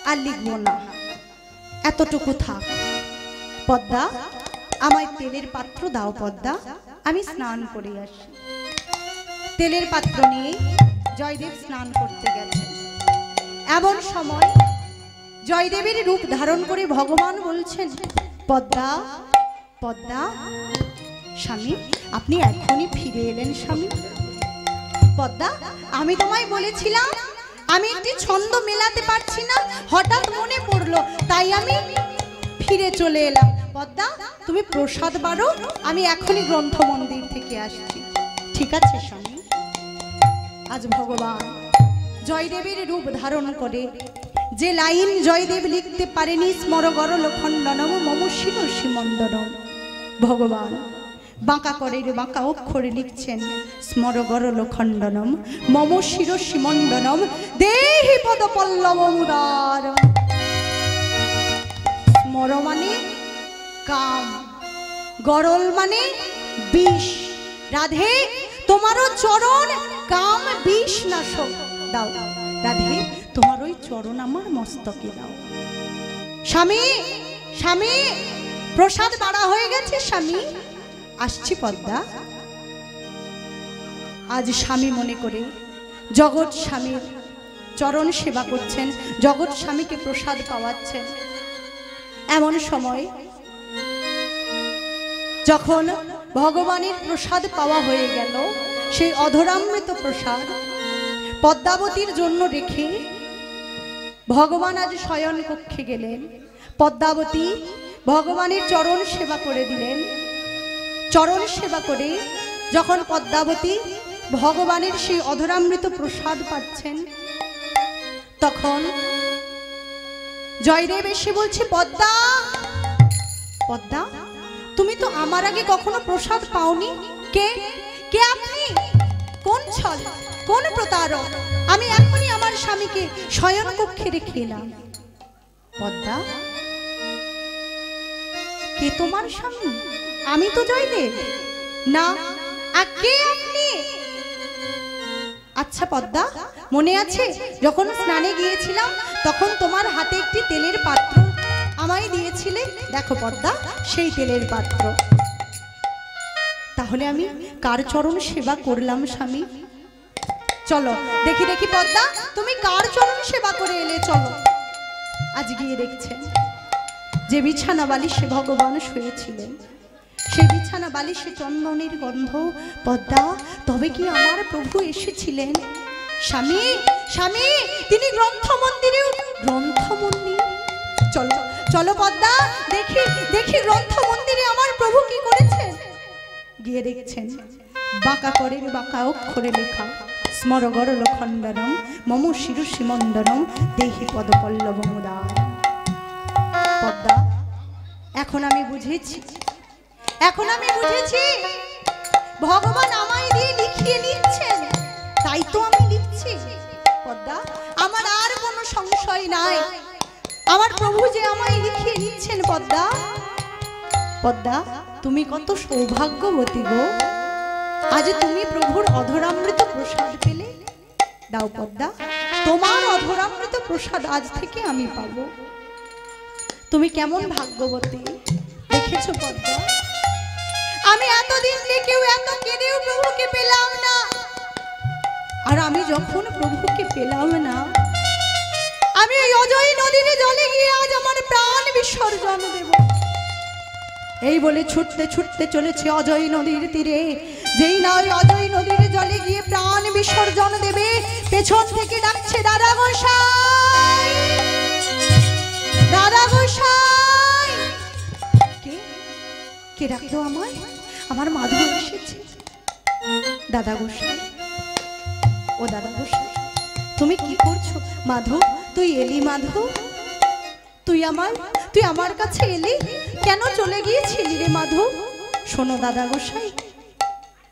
আর লিখবো না, এতটুকু থাক। পদ্মা, আমায় তেলের পাত্র দাও পদ্মা, আমি স্নান করে আসি। তেলের পাত্র নিয়ে জয়দেব স্নান করতে গেছেন। এমন সময় জয়দেবের রূপ ধারণ করে ভগবান বলছেন, পদ্মা পদ্মা, স্বামী আপনি এখনই ফিরে এলেন স্বামী। পদ্মা, আমি তোমায় বলেছিলাম আমি একটি ছন্দ মেলাতে পারছি না, হঠাৎ মনে পড়লো, তাই আমি ফিরে চলে এলাম। পদ্মা, তুমি প্রসাদ বাড়ো, আমি এখনই গ্রন্থ মন্দির থেকে আসছি। ঠিক আছে স্বামী। আজ ভগবান জয়দেবের রূপ ধারণ করে যে লাইন জয়দেব লিখতে পারেনি, স্মর গরল খণ্ডনম মম শির সীমন্দনম, ভগবান বাঁকা করে বাঁকা অক্ষরে লিখছেন, স্মর গরল খণ্ডনম মম শির সীমন্দনম দেহি পদ পল্লব মুদার। স্মর মানে কাম, গরল মানে বিষ। রাধে, তোমারও চরণ কাম বিষ নাশক দাও। রাধে, তোমার ওই চরণ আমার মস্তকে দাও। স্বামী, স্বামী, প্রসাদ বাড়া হয়ে গেছে স্বামী, আসছি পদ্মা। আজ স্বামী মনে করে জগৎ স্বামীর চরণ সেবা করছেন, জগৎ স্বামীকে প্রসাদ পাওয়াচ্ছেন। এমন সময় যখন ভগবানের প্রসাদ পাওয়া হয়ে গেল, সেই অধরামৃত প্রসাদ পদ্মাবতীর জন্য রেখে ভগবান আজ শয়ন কক্ষে গেলেন। পদ্মাবতী ভগবানের চরণ সেবা করে দিলেন। চরণ সেবা করে যখন পদ্মাবতী ভগবানের সেই অধরামৃত প্রসাদ পাচ্ছেন, তখন জয়দেব এসে বলছে, পদ্মা পদ্মা, তুমি তো আমার আগে কখনো প্রসাদ পাওনি। কে কে আপনি? কোন ছল, কোন প্রতারক? আমি এখনই আমার স্বামীকে শয়ন কক্ষে রেখে এলাম। পদ্মা, কে তোমার স্বামী? আমি তো জয়দেব না। আর কে আপনি? আচ্ছা পদ্মা, মনে আছে যখন স্নানে গিয়েছিলাম তখন তোমার হাতে একটি তেলের পাত্র আমায় দিয়েছিলে? দেখো পদ্মা, সেই তেলের পাত্র। তাহলে আমি কার চরণ সেবা করলাম স্বামী? চলো দেখি দেখি পদ্মা, তুমি কার চরণ সেবা করে এলে, চলো। আজ গিয়ে দেখছেন যে বিছানা বালিশে ভগবান শুয়েছিলেন, সেই বিছানা বালিশে চন্দনের গন্ধ। পদ্মা, তবে কি আমার প্রভু এসেছিলেন? স্বামী, স্বামী, তিনি গ্রন্থ মন্দিরে। গ্রন্থ মন্দির? চলো চলো পদ্মা, দেখি দেখি গ্রন্থ মন্দিরে আমার প্রভু কি করেছেন। গিয়ে দেখছেন বাঁকা করে বাঁকা অক্ষরে লেখা, স্মর গরল খণ্ডনম মম শির সীমন্দনম দেহি পদ পল্লব মুদার। পদ্মা, এখন আমি বুঝেছি, এখন আমি বুঝেছি ভগবান আমায় দিয়ে লিখিয়ে নিচ্ছেন, তাই তো আমি লিখছি। পদ্মা, আমার আর কোনো সংশয় নাই, আমার প্রভু যে আমায় লিখিয়ে নিচ্ছেন। পদ্মা, পদ্মা, তুমি কত সৌভাগ্যবতী গো, আজ তুমি প্রভুর অধরামৃত প্রসাদ পেলে। দাও পদ্মা, তোমার অধরামৃত প্রসাদ আজ থেকে আমি পাবো। তুমি কেমন ভাগ্যবতী, দেখেছো পদ্মা? আমি এতদিন থেকেও এত কেঁদেও প্রভুকে পেলাম না, আর আমি যখন প্রভুকে পেলাম না, আমি ওই অজয় নদীর জলে গিয়ে আজ আমার প্রাণ বিসর্জন দেব। এই বলে ছুটতে ছুটতে চলেছে অজয় নদীর তীরে। যেই না ওই অজয় নদীর জলে গিয়ে প্রাণ বিসর্জন দেবে, পেছন থেকে ডাকছে, দাদা গোসাই, দাদা গোসাই। কে কে ডাকলো আমায়? আমার মাধব এসেছে। দাদা গোসাই, ও দাদা গোসাই, তুমি কি করছো? মাধব, তুই এলি? মাধব, তুই আমার কাছে এলি? কেন চলে গিয়েছিলি রে মাধব? শোনো দাদা গোসাই,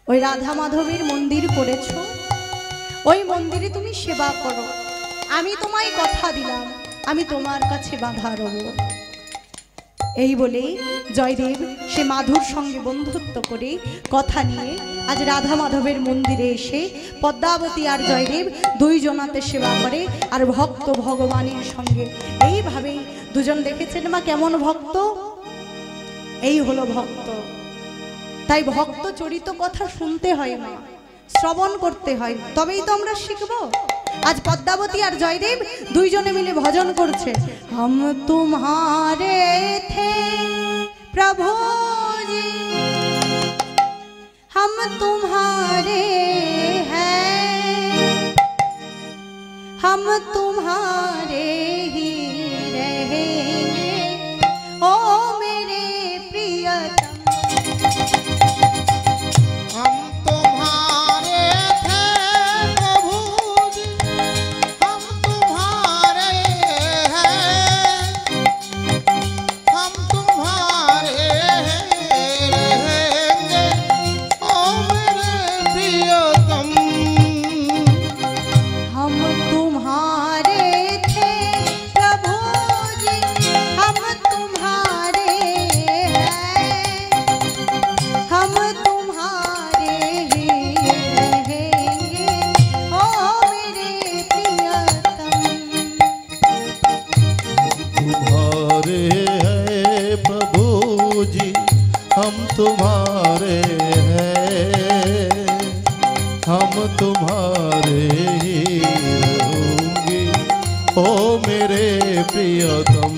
ওই রাধা মাধবের মন্দির করেছো, ওই মন্দিরে তুমি সেবা করো। আমি তোমায় কথা দিলাম, আমি তোমার কাছে বাধা রব। এই বলে জয়দেব সে মাধুর সঙ্গে বন্ধুত্ব করে কথা নিয়ে আজ রাধা মাধবের মন্দিরে এসে পদ্মাবতী আর জয়দেব দুইজনাতে সেবা করে আর ভক্ত ভগবানের সঙ্গে এইভাবেই দুজন দেখেছেন মা কেমন ভক্ত, এই হলো ভক্ত। তাই ভক্ত চরিত কথা শুনতে হয় মা, শ্রবণ করতে হয়, তবেই তো আমরা শিখবো। আজ পদ্মাবতী আর জয়দেব দুইজনে মিলে ভজন করছে। हम तुम्हारे थे प्रभु जी, हम तुम्हारे हैं, हम तुम्हारे ही रहेंगे ओ मेरे प्रियतम। हम तुम्हारे थे प्रभु जी, हम तुम्हारे हैं, हम तुम्हारे रहेंगे ओ मेरे प्रियतम। हम तुम्हारे थे प्रभु जी, हम तुम्हारे हैं, हम तुम्हारे ही रहेंगे ओ मेरे प्रियतम। तुम्हारे हैं प्रभु जी, हम तुम्हारे हैं, हम तुम्हारे ही रहोगे ओ मेरे प्रियतम।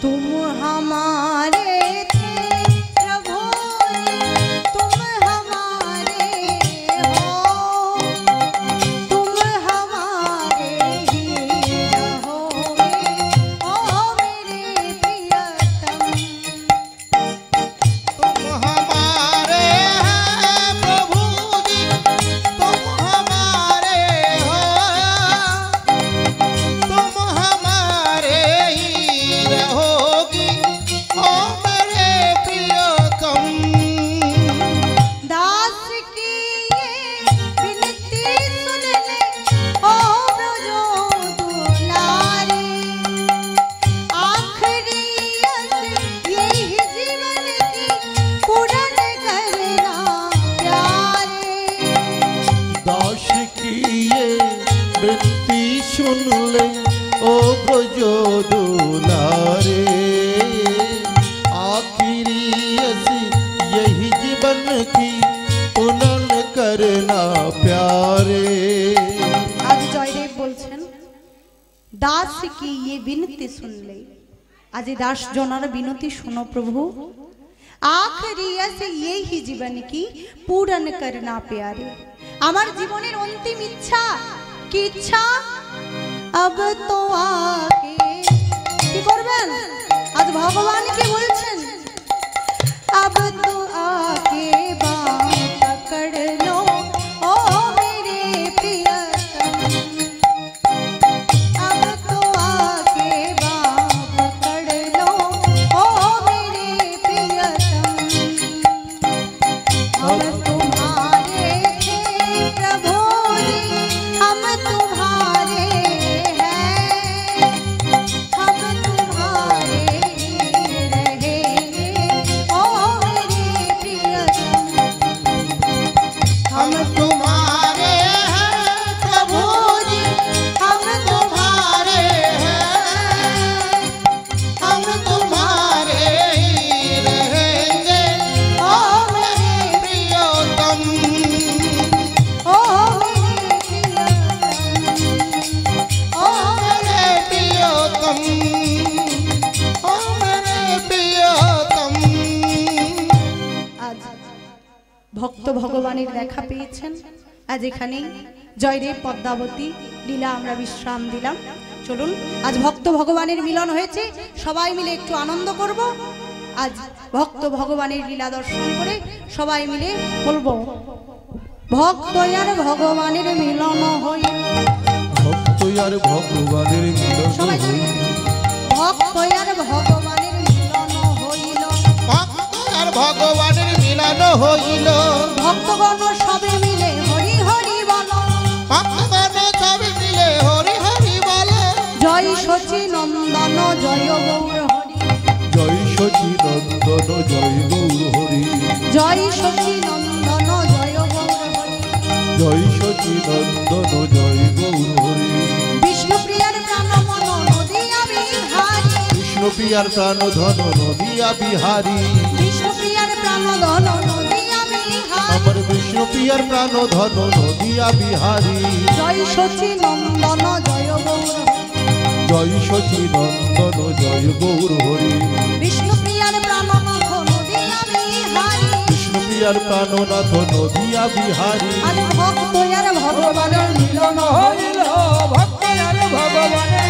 तुम हमारे थे प्रभु जी, तुम हमारे हो, तुम हमारे ही रहोगे ओ मेरे प्रियतम। तुम हमारे हैं प्रभु जी, तुम हमारे हो, तुम हमारे ही रहोगी ओ मेरे प्रियतम। दास की ये विनती सुन ले ओ ब्रजो दुलारे, आखिरी अस यही जीवन की पूर्ण करना प्यारे। दास की ये विनती सुन ले ओ ब्रजो दुलारे, आखिरी ऐसी यही जीवन की पुनन करना प्यारे। आज জয়দেব বলছেন দাস কি ये विनती सुन ले, आज ये दास জনার বিনতি শোনো প্রভু। आखिरी ऐसे यही जीवन की पूर्ण करना प्यारे, আমার জীবনের অন্তিম ইচ্ছা কি ইচ্ছা? अब तो आके কি করবেন? আজ ভগবানকে বলছেন अब तो आके बाँह पकड़ लो ओ मेरे प्रियतम। अब तो आके बाँह पकड़ लो ओ मेरे प्रियतम। हम तुम्हारे थे प्रभु जी, हम तुम्हारे हैं, हम तुम्हारे ही रहेंगे ओ मेरे प्रियतम। हम तुम्हारे हैं प्रभु जी, हम तुम्हारे हैं, हम तुम्हारे ही रहेंगे ओ मेरे प्रियतम। ओ मेरे प्रियतम, ओ मेरे प्रियतम, ओ मेरे प्रियतम। আজ ভক্ত ভগবানের দেখা পেয়েছেন। আজ এখানেই জয়দেব পদ্মাবতী লীলা আমরা বিশ্রাম দিলাম। চলুন আজ ভক্ত ভগবানের মিলন হয়েছে, সবাই মিলে একটু আনন্দ করব। আজ ভক্ত ভগবানের লীলা দর্শন করে সবাই মিলে বলবো ভক্ত আর ভগবানের মিলন হই, ভক্ত আর ভগবানের মিলন সবাই হই, ভক্ত আর ভগবানের মিলন হইল, ভক্ত আর ভগবানের মিলন হইল, ভক্তগণ সবে মিলে হরি হরি বল, ভক্তগণ সবে মিলে হরি হরি বলে, জয় শচী নন্দন জয় গৌর হরি জয় শচী নন্দন জয় গৌর হরি জয় শচী নন্দন জয় গৌর হরি জয় শচী নন্দন জয় গৌর হরি বিষ্ণুপ্রিয়ার প্রাণমন নদিয়া বিহারী কৃষ্ণপ্রিয়ার প্রাণ ধন নদিয়া বিহারী বিষ্ণুপ্রিয়ার প্রাণধন নদিয়া বিহারী আমার বিষ্ণুপ্রিয়ার প্রাণ ধন নদিয়া বিহারী জয় শচী নন্দন জয় গৌর হরি জয় শচী নন্দন জয় গৌর হরি বিষ্ণুপ্রিয়ার প্রাণনাথ নদিয়া বিহারী বিষ্ণুপ্রিয়ার প্রাণনাথ নদিয়া বিহারী আরে ভক্ত আর ভগবানের মিলন হইল ভক্ত আর ভগবানের